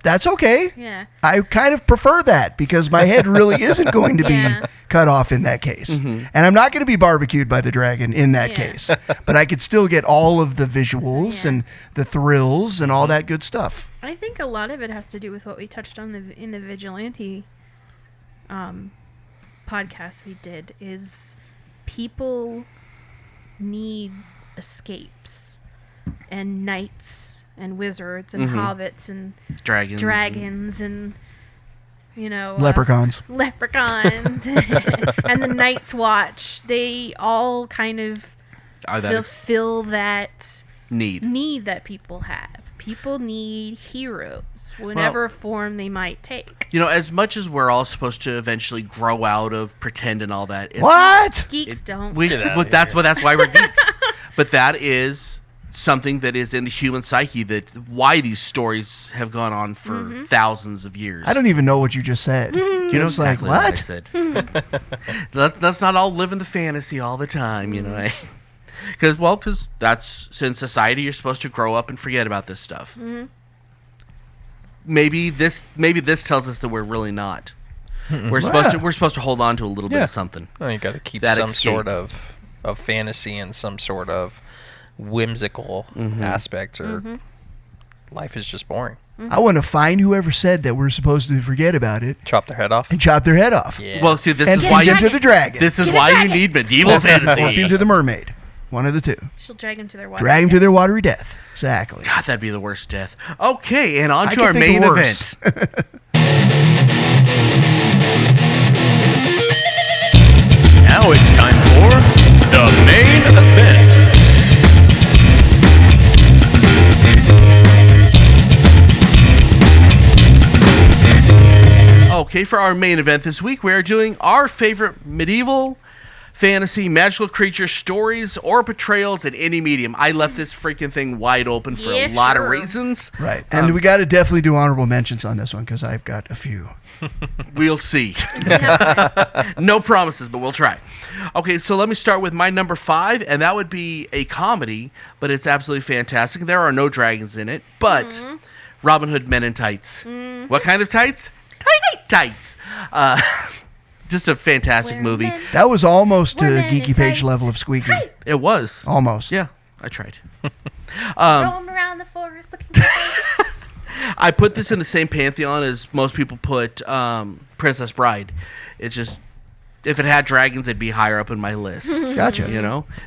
That's okay. Yeah. I kind of prefer that because my head really isn't going to be Yeah. cut off in that case. Mm-hmm. And I'm not going to be barbecued by the dragon in that Yeah. case. But I could still get all of the visuals and the thrills and all that good stuff. I think a lot of it has to do with what we touched on in the vigilante podcast we did, is people need escapes, and knights and wizards and hobbits and dragons and Leprechauns. leprechauns and the Night's Watch. They all kind of fulfill that need that people have. People need heroes, whatever form they might take. As much as we're all supposed to eventually grow out of pretend and all that. What? Geeks don't. That's why we're geeks. But that is something that is in the human psyche, that why these stories have gone on for thousands of years. I don't even know what you just said. You know It's exactly like, what I what? said. let's not all live in the fantasy all the time, Because that's in society you're supposed to grow up and forget about this stuff. Maybe this tells us that we're really not. We're supposed to hold on to a little bit of something. Well, you got to keep That some escape. sort of fantasy and some sort of whimsical aspect, or life is just boring. I want to find whoever said that we're supposed to forget about it Chop their head off. and chop their head off. Yeah. Well, see, this And is why feed you them to the dragon. This is Get a why you dragon. need medieval Or feed them fantasy. to the mermaid. One of the two. She'll drag them to their water. Drag them to their watery death. Exactly. God, that'd be the worst death. Okay, and on I to can our think main of worse. event. Now it's time for the main event. Okay, for our main event this week, we are doing our favorite medieval fantasy magical creature stories or portrayals in any medium. I left this freaking thing wide open for a lot of reasons. Right. And we got to definitely do honorable mentions on this one because I've got a few. We'll see. No promises, but we'll try. Okay, so let me start with my number 5, and that would be a comedy, but it's absolutely fantastic. There are no dragons in it, but Robin Hood Men in Tights. What kind of tights? Tights. Just a fantastic We're movie. men. That was almost to We're men in Geeky Page tights. level of squeaky. Tights. It was. Almost. Yeah, I tried. Roam around the forest looking for things. I put this in the same pantheon as most people put Princess Bride. It's just, if it had dragons, it'd be higher up in my list. Gotcha.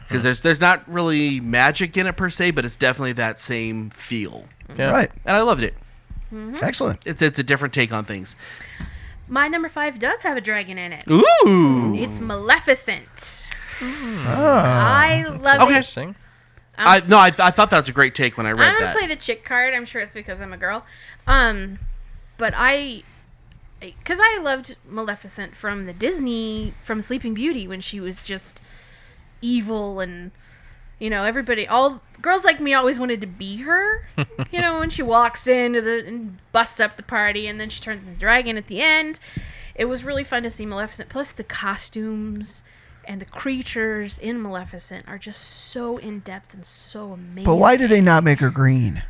Because there's not really magic in it per se, but it's definitely that same feel, Yeah. Right. and I loved it. Excellent. It's a different take on things. My number 5 does have a dragon in it. Ooh, It's Maleficent. Ah. I love Okay. it. Interesting. I thought that was a great take when I read I'm gonna that. play the chick card. I'm sure it's because I'm a girl. But because I loved Maleficent from from Sleeping Beauty, when she was just evil, and all girls like me always wanted to be her. When she walks in and busts up the party, and then she turns into a dragon at the end. It was really fun to see Maleficent. Plus the costumes and the creatures in Maleficent are just so in-depth and so amazing. But why did they not make her green?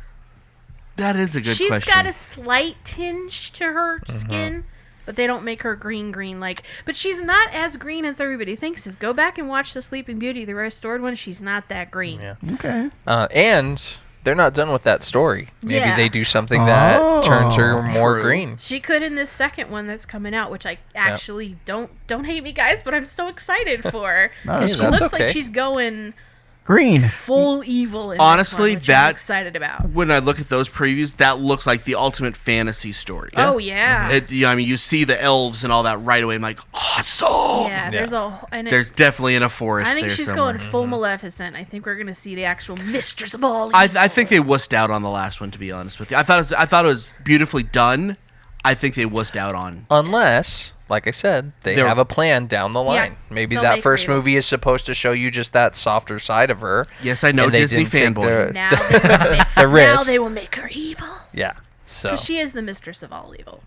That is a good She's question. got a slight tinge to her skin, but they don't make her green like. But she's not as green as everybody thinks. Go back and watch the Sleeping Beauty, the restored one. She's not that green. Yeah. Okay. And they're not done with that story. Maybe Yeah. they do something that turns her more True. green. She could in this second one that's coming out, which I actually don't hate me, guys, but I'm so excited for. Nice. She That's looks okay. like she's going Green. full evil. In Honestly, this one, which I'm excited about. When I look at those previews, that looks like the ultimate fantasy story. Oh yeah, I mean, you see the elves and all that right away. I'm like, awesome. yeah. There's definitely in a forest. I think there she's somewhere. going full Maleficent. I think we're gonna see the actual mistress of all evil. I think they wussed out on the last one. To be honest with you, I thought it was beautifully done. I think they wussed out on. Unless, like I said, they have a plan down the line. Maybe They'll that make first her evil. movie is supposed to show you just that softer side of her. Yes, I know, and they Disney didn't take fanboy. now, they will make, the now risk. they will make her evil Yeah. So because she is the mistress of all evil.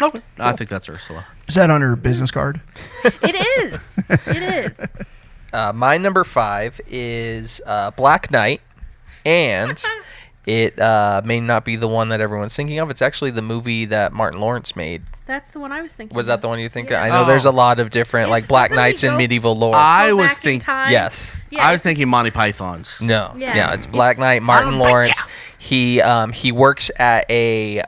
Okay. I think that's Ursula. Is that on her business card? It is. It is. my number 5 is Black Knight, and it may not be the one that everyone's thinking of. It's actually the movie that Martin Lawrence made. That's the one I was thinking. Was that of. the one you think? Yeah. I know there's a lot of different like Black Doesn't he Knights in go- medieval lore. I Go was back in thinking. time? Yes. Yeah, I was thinking Monty Python's. No. Yeah. Yeah, it's Black Knight. Martin Lawrence. He works at a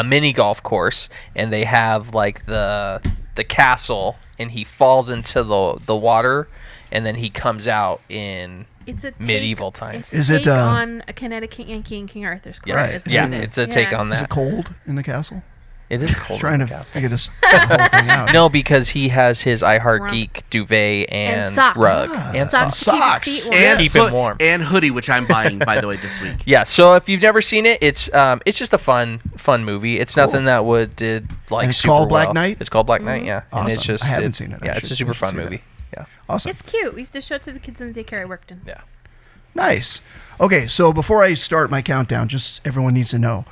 mini golf course, and they have like the castle, and he falls into the water, and then he comes out in It's a take, medieval times. It's a Is it, take on a Connecticut Yankee and King Arthur's court. Yes. It's what Yeah, it is. it's a take on Is that. it cold in the castle? It is cold. Trying in to the castle. figure this whole thing out. No, because he has his iHeart Rump. Geek duvet and socks. rug Ah. and Socks. socks. to keep his feet warm. And Keep him warm. And hoodie, which I'm buying by the way this week. Yeah, so if you've never seen it, it's just a fun movie. It's nothing that did like And it's super called Black well. Knight? It's called Black Knight, yeah. And it's Awesome. just I haven't seen it. I Yeah, it's a should- super should fun see that. movie. Yeah. Awesome. It's cute. We used to show it to the kids in the daycare I worked in. Yeah. Nice. Okay, so before I start my countdown, just everyone needs to know,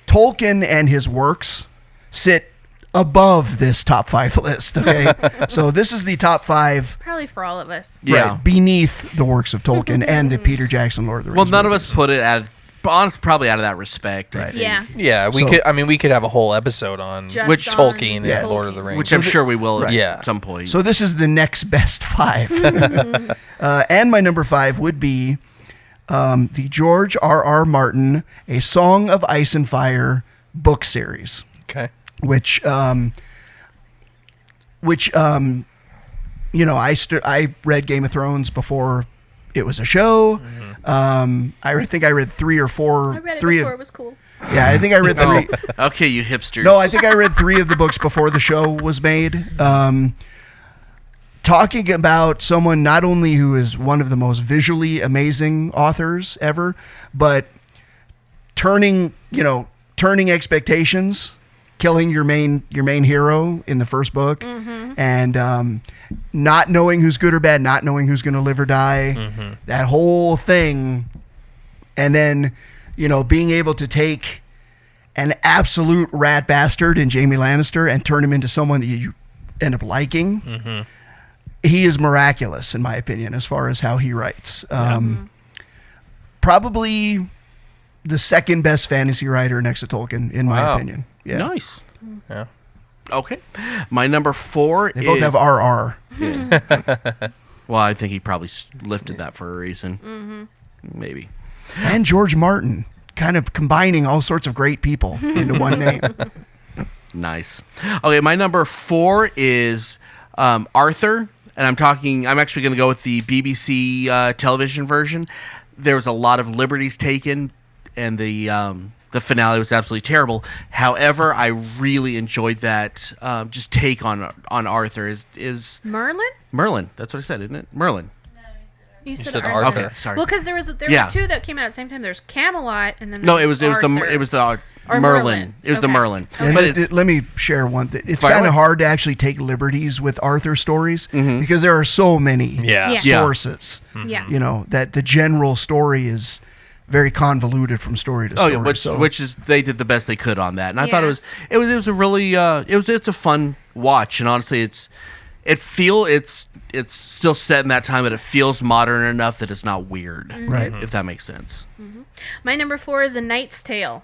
Tolkien and his works sit above this top 5 list. Okay, so this is the top 5. Probably for all of us. Yeah. Right, beneath the works of Tolkien and the Peter Jackson Lord of the Rings. Well, none of movies. us put it at. Honestly, probably out of that respect. I Right. think. Yeah. Yeah, we So- could. I mean, we could have a whole episode on Just which on Tolkien Yeah. and Lord of the Rings. Which I'm sure we will at Yeah. some point. So this is the next best 5. And my number 5 would be the George R.R. Martin A Song of Ice and Fire book series, Okay. which I read Game of Thrones before it was a show. I think I read 3 or 4. I read it three before. of, It was cool. yeah, I think I read 3. okay, you hipsters. No, I think I read 3 of the books before the show was made. Talking about someone not only who is one of the most visually amazing authors ever, but turning expectations, killing your main hero in the first book, and not knowing who's good or bad, not knowing who's going to live or die, that whole thing, and then being able to take an absolute rat bastard in Jaime Lannister and turn him into someone that you end up liking. He is miraculous, in my opinion, as far as how he writes. Probably the second best fantasy writer next to Tolkien, in my Wow. opinion. Yeah. Nice. Yeah. Okay. My number 4 They both is. have RR. Well, I think he probably lifted that for a reason. Maybe. And George Martin, kind of combining all sorts of great people into one name. Nice. Okay, my number 4 is Arthur, and I'm actually going to go with the BBC television version. There was a lot of liberties taken, and the finale was absolutely terrible. However, I really enjoyed that just take on Arthur. Is Merlin? That's what I said, isn't it? Merlin. You said, said Arthur. Arthur. Okay, sorry. Well, because there Yeah. were 2 that came out at the same time. There's Camelot, and then No, there it was the Or Merlin. It was the Okay. Merlin. And But let me share one. It's Fire kind away. of hard to actually take liberties with Arthur stories because there are so many Yeah. Yeah. sources. Yeah. That the general story is very convoluted from story to story. which is they did the best they could on that, and I thought Yeah. it was a really it's a fun watch, and honestly, it's still set in that time, but it feels modern enough that it's not weird, Right. If that makes sense. My number 4 is A Knight's Tale.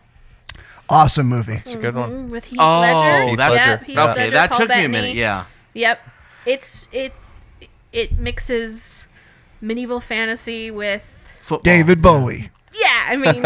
Awesome movie. It's a good one. With Heath Oh, Ledger. that- Yep, Ledger. Heath Okay, Ledger, that Paul took me a Bettany. minute. Yeah. Yep. It mixes medieval fantasy with Football. David Bowie. Yeah, I mean,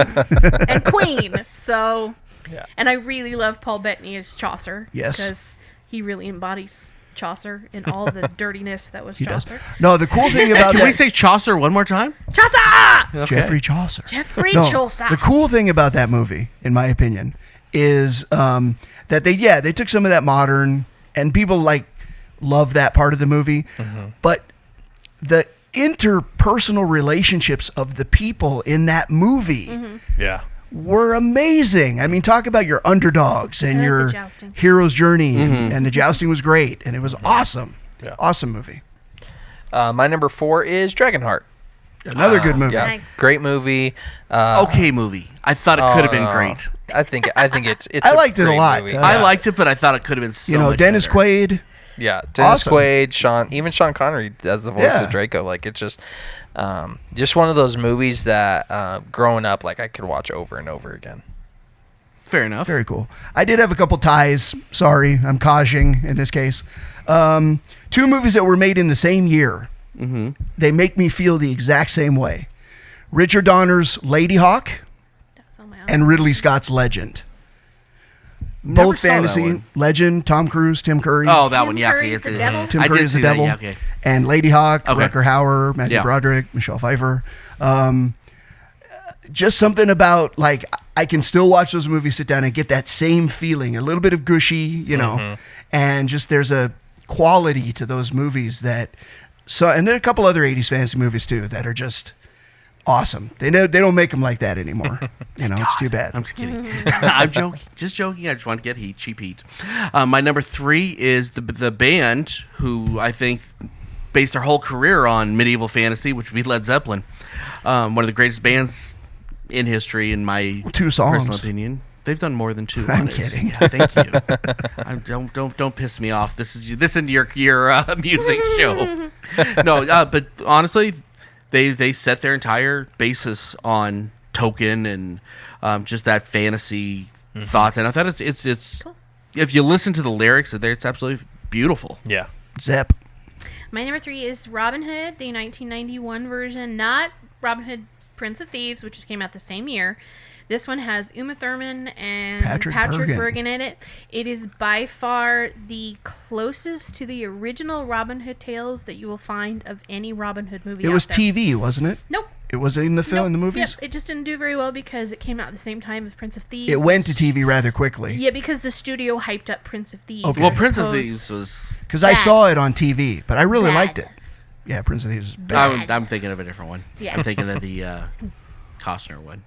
and Queen. So, Yeah. and I really love Paul Bettany as Chaucer. Yes. Because he really embodies Chaucer and all the dirtiness that was He does. Chaucer. No, the cool thing about Can that, we say Chaucer one more time? Chaucer! Jeffrey Chaucer. Jeffrey No, Chaucer. the cool thing about that movie, in my opinion, is that they took some of that modern, and people love that part of the movie, but the interpersonal relationships of the people in that movie Yeah. were amazing. I mean, talk about your underdogs and I like the your jousting. hero's journey, and the jousting was great, and it was awesome. Yeah. Awesome movie. My number 4 is Dragonheart. Another good movie. Yeah. Nice. Great movie. Okay movie. I thought it could have been great. I think it's. I liked it a great lot. movie. I liked it, but I thought it could have been so much Dennis better. Quaid. Yeah, Dennis Awesome. Quaid, even Sean Connery as the voice Yeah. of Draco. Like, it's just one of those movies that growing up, like, I could watch over and over again. Fair enough. Very cool. I did have a couple ties. Sorry, I'm cashing in this case. 2 movies that were made in the same year. They make me feel the exact same way. Richard Donner's Lady Hawk That's on my and Ridley Scott's Legend. Never Both saw that fantasy. one. Legend, Tom Cruise, Tim Curry. Oh, that Tim one. Yeah, okay. Curry's Yes, the yes, devil? yes. Tim I Curry did is the see that, devil. yeah, okay. And Lady Hawk, Okay. Rutger Hauer, Matthew Yeah. Broderick, Michelle Pfeiffer. Just something about, I can still watch those movies, sit down and get that same feeling, a little bit of gushy, you know, and just there's a quality to those movies and there are a couple other 80s fantasy movies too that are just awesome. They don't make them like that anymore. It's too bad. I'm just kidding. I'm joking. Just joking. I just want to get cheap heat. My number 3 is the band who I think based their whole career on medieval fantasy, which would be Led Zeppelin. One of the greatest bands in history, in my 2 songs. personal opinion. They've done more than 2. I'm on it. kidding. Yeah, thank you. Don't piss me off. This is your music show. No, but honestly, they set their entire basis on Tolkien and just that fantasy thoughts, and I thought it's Cool. if you listen to the lyrics, it's absolutely beautiful. Yeah. Zep. My number 3 is Robin Hood, the 1991 version, not Robin Hood Prince of Thieves, which came out the same year. This one has Uma Thurman and Patrick Patrick Bergin. Bergin in it. It is by far the closest to the original Robin Hood tales that you will find of any Robin Hood movie. It was out there. TV, wasn't it? Nope. It was in the film, in the Nope. movies? Yep. It just didn't do very well because it came out at the same time as Prince of Thieves. It went to TV rather quickly. Yeah, because the studio hyped up Prince of Thieves. Okay. Well, as Prince of opposed- Thieves was. Because I Bad. saw it on TV, but I really Bad. liked it. Yeah, Prince of Thieves is bad. I'm thinking of a different one. Yeah. I'm thinking of the Costner one.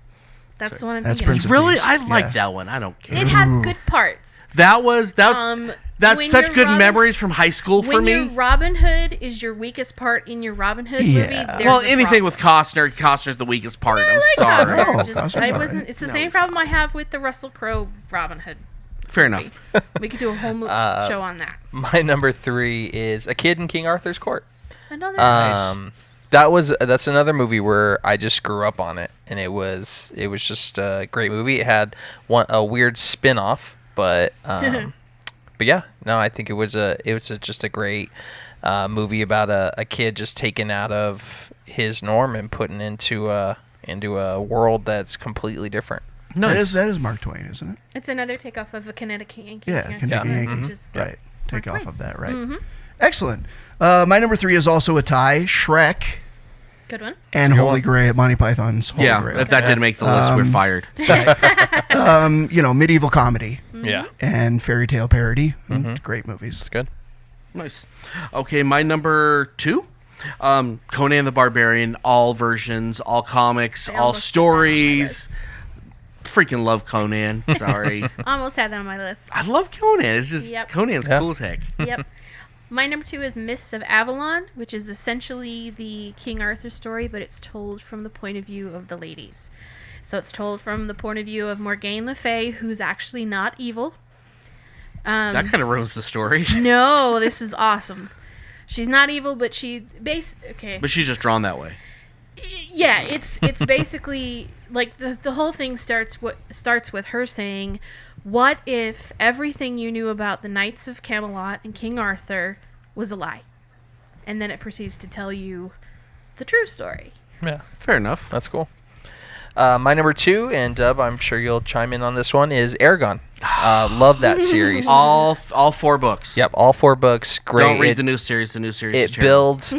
That's the one I'm That's thinking Prince of. of Really, Thieves. I like Yeah. that one. I don't care. It has good parts. That's when such you're good Robin- memories from high school for When me. your Robin Hood is your weakest part in your Robin Hood movie, Yeah. there's Well, a anything problem. with Costner's the weakest part. I I'm like sorry. Costner. No, Just, Costner's I all wasn't. right. It's the No, same he's problem I have with the Russell Crowe Robin Hood. Fair enough. We could do a whole show on that. My number 3 is A Kid in King Arthur's Court. Another. That's another movie where I just grew up on it, and it was just a great movie. It had a weird spin-off, but yeah, no, I think it was just a great movie about a kid just taken out of his norm and put into a world that's completely different. Nice. That is Mark Twain, isn't it? It's another takeoff of a Connecticut Yankee. Yeah, Connecticut Yankee. Which is, Right. Take Mark off Twain. of that, right. Excellent. My number 3 is also a tie, Shrek Good one. and Holy Grail, Monty Python's Holy Yeah, Grail. if that didn't make the list, we're fired. Medieval comedy Yeah, and fairy tale parody. Great movies. it's good. Nice. Okay, my number 2. Conan the Barbarian, all versions, all comics, I all almost stories. had that on my list. Freaking love Conan. Sorry. Almost had that on my list. I love Conan. It's just Yep. Conan's Yeah. cool as heck. Yep. My number 2 is Mists of Avalon, which is essentially the King Arthur story, but it's told from the point of view of the ladies. So it's told from the point of view of Morgane Le Fay, who's actually not evil. That kind of ruins the story. No, this is awesome. She's not evil, but okay. But she's just drawn that way. Yeah, it's basically like the whole thing starts with her saying, "What if everything you knew about the Knights of Camelot and King Arthur was a lie?" And then it proceeds to tell you the true story. Yeah. Fair enough. That's cool. My number 2, and Dub, I'm sure you'll chime in on this one, is Aragon. Love that series. All 4 books. Yep, all 4 books. Great. Don't read the new series. The new series is builds.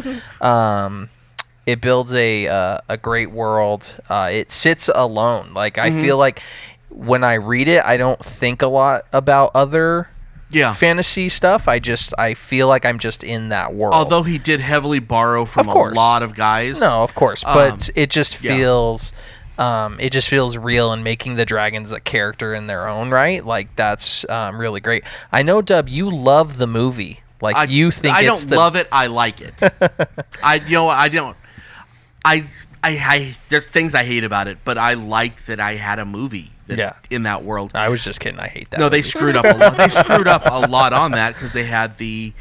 It builds a great world. It sits alone. Like I feel like when I read it, I don't think a lot about other fantasy stuff. I feel like I'm just in that world. Although he did heavily borrow from a lot of guys. No, of course, but it just feels. It just feels real, and making the dragons a character in their own right. Like that's really great. I know, Dub, you love the movie. Like you think I don't love it. I like it. I don't. There's things I hate about it, but I like that I had a movie in that world. I was just kidding. I hate that. No, movie. they screwed up a lot. They screwed up a lot on that because they had they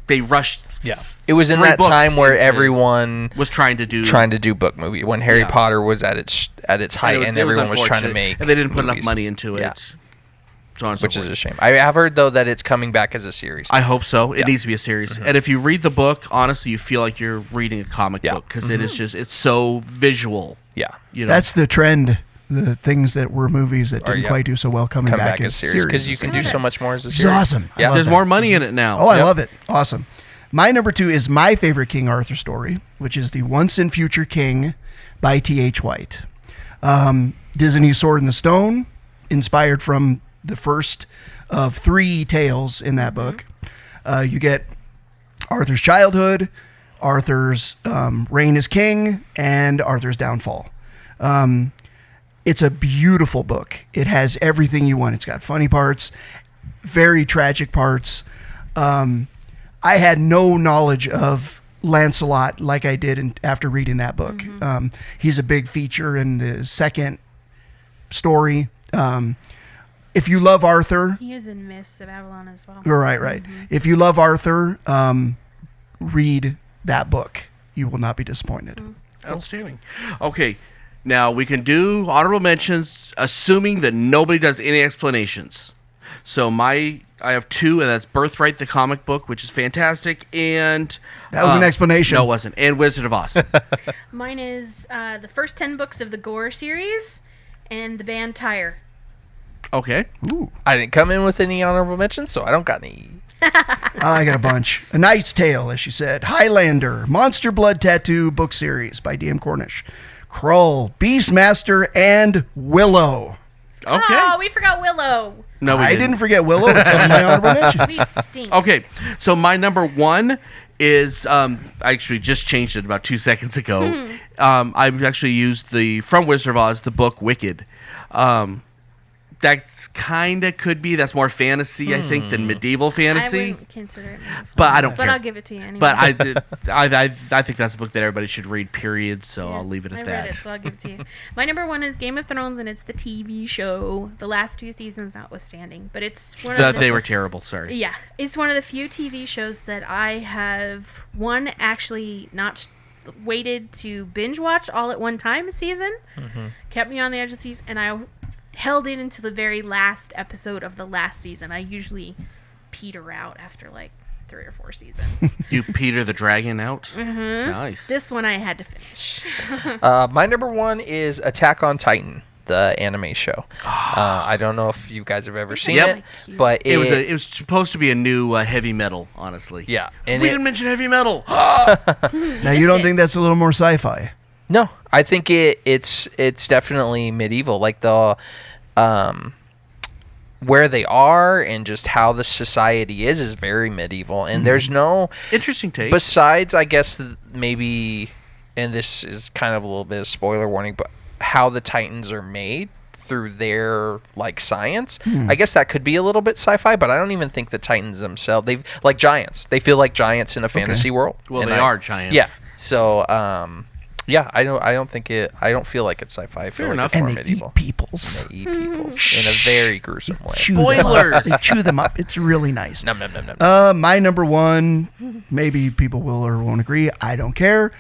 rushed. Yeah, it was in that time where everyone was trying to do book movie when Harry Potter was at its height, and everyone was trying to make. And they didn't put movies. enough money into it. Yeah. So on and so Which forth. is a shame. I have heard though that it's coming back as a series. I hope so. It needs to be a series. And if you read the book, honestly, you feel like you're reading a comic book because it is it's so visual. Yeah, That's the trend. The things that were movies that didn't quite do so well coming back as series because you can do so much more as a It's series. awesome. Yeah, there's more money in it now. Oh, I love it. Awesome. My number 2 is my favorite King Arthur story, which is The Once and Future King by T.H. White. Disney's Sword in the Stone, inspired from the first of 3 tales in that book. You get Arthur's childhood, Arthur's reign as king, and Arthur's downfall. It's a beautiful book. It has everything you want. It's got funny parts, very tragic parts. I had no knowledge of Lancelot like I did after reading that book. He's a big feature in the second story. If you love Arthur... He is in Mists of Avalon as well. Right. If you love Arthur, read that book. You will not be disappointed. Outstanding. Okay, now we can do honorable mentions, assuming that nobody does any explanations. So I have 2, and that's Birthright, the comic book, which is fantastic, and... That was an explanation. No, it wasn't. And Wizard of Oz. Mine is the first 10 books of the Gore series and the band Tyre. Okay. Ooh. I didn't come in with any honorable mentions, so I don't got any. I got a bunch. A Knight's Tale, as she said. Highlander, Monster Blood Tattoo book series by D.M. Cornish. Krull, Beastmaster, and Willow. Okay. Oh, we forgot Willow. No, we I didn't forget Willow. It's on my honorable mentions. We stink. Okay, so my number 1 is I actually just changed it about 2 seconds ago. I've actually used from Wizard of Oz the book Wicked. That's kind of could be. That's more fantasy, I think, than medieval fantasy. I wouldn't consider it. But I don't care. But I'll give it to you anyway. But I think that's a book that everybody should read, period, so I'll leave it at I that. read it, so I'll give it to you. My number 1 is Game of Thrones, and it's the TV show. The last 2 seasons notwithstanding. But it's one of They were terrible, sorry. Yeah. It's one of the few TV shows that I have, actually not waited to binge watch all at one time a season. Kept me on the edge of the season, and I held in until the very last episode of the last season. I usually peter out after like 3 or 4 seasons. You Peter the Dragon out? Nice. This one I had to finish. My number 1 is Attack on Titan, the anime show. I don't know if you guys have ever seen it, but it was supposed to be a new heavy metal, honestly. Yeah. And we didn't mention heavy metal. Now, you don't think that's a little more sci-fi? No, I think it's definitely medieval, like the where they are and just how the society is very medieval, and there's no interesting take. Besides, I guess maybe, and this is kind of a little bit of spoiler warning, but how the Titans are made through their like science. I guess that could be a little bit sci-fi, but I don't even think the Titans themselves, they like giants. They feel like giants in a fantasy world. Well, they are giants. Yeah. So yeah, I don't feel like it's sci-fi. I feel Fair enough. It's more And they medieval. eat peoples. They eat peoples in a very gruesome way. Spoilers. They chew them up. It's really nice. Nom, nom, nom, nom. My number 1, maybe people will or won't agree. I don't care.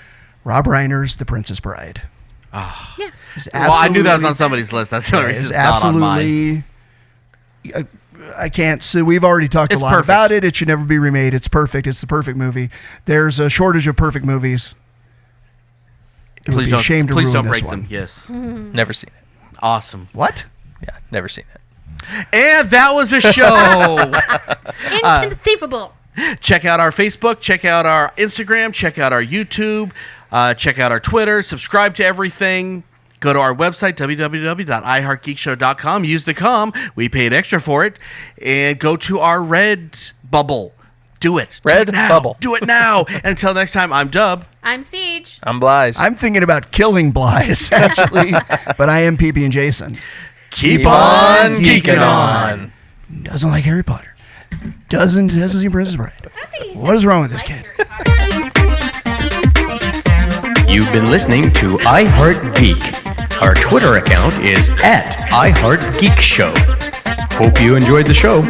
Rob Reiner's The Princess Bride. Yeah. Well, I knew that was on somebody's list. That's the only reason it's not on mine. I can't say we've already talked It's a lot perfect. about it. It should never be remade. It's perfect. It's the perfect movie. There's a shortage of perfect movies. It would be a shame to please ruin don't this break one. them. Yes. Never seen it. Awesome. What? Yeah, never seen it. And that was a show. Inconceivable. Check out our Facebook, check out our Instagram, check out our YouTube, check out our Twitter, subscribe to everything. Go to our website, www.iheartgeekshow.com. Use the com. We paid extra for it. And go to our Red Bubble. Do it. Red Do it now. Bubble. Do it now. And until next time, I'm Dub. I'm Siege. I'm Blythe. I'm thinking about killing Blythe, actually, but I am PB&Jason. Keep on geeking on. Doesn't like Harry Potter. Doesn't see Princess Bride. What is wrong with this kid? You've been listening to iHeartGeek. Our Twitter account is @iHeartGeekShow. Hope you enjoyed the show.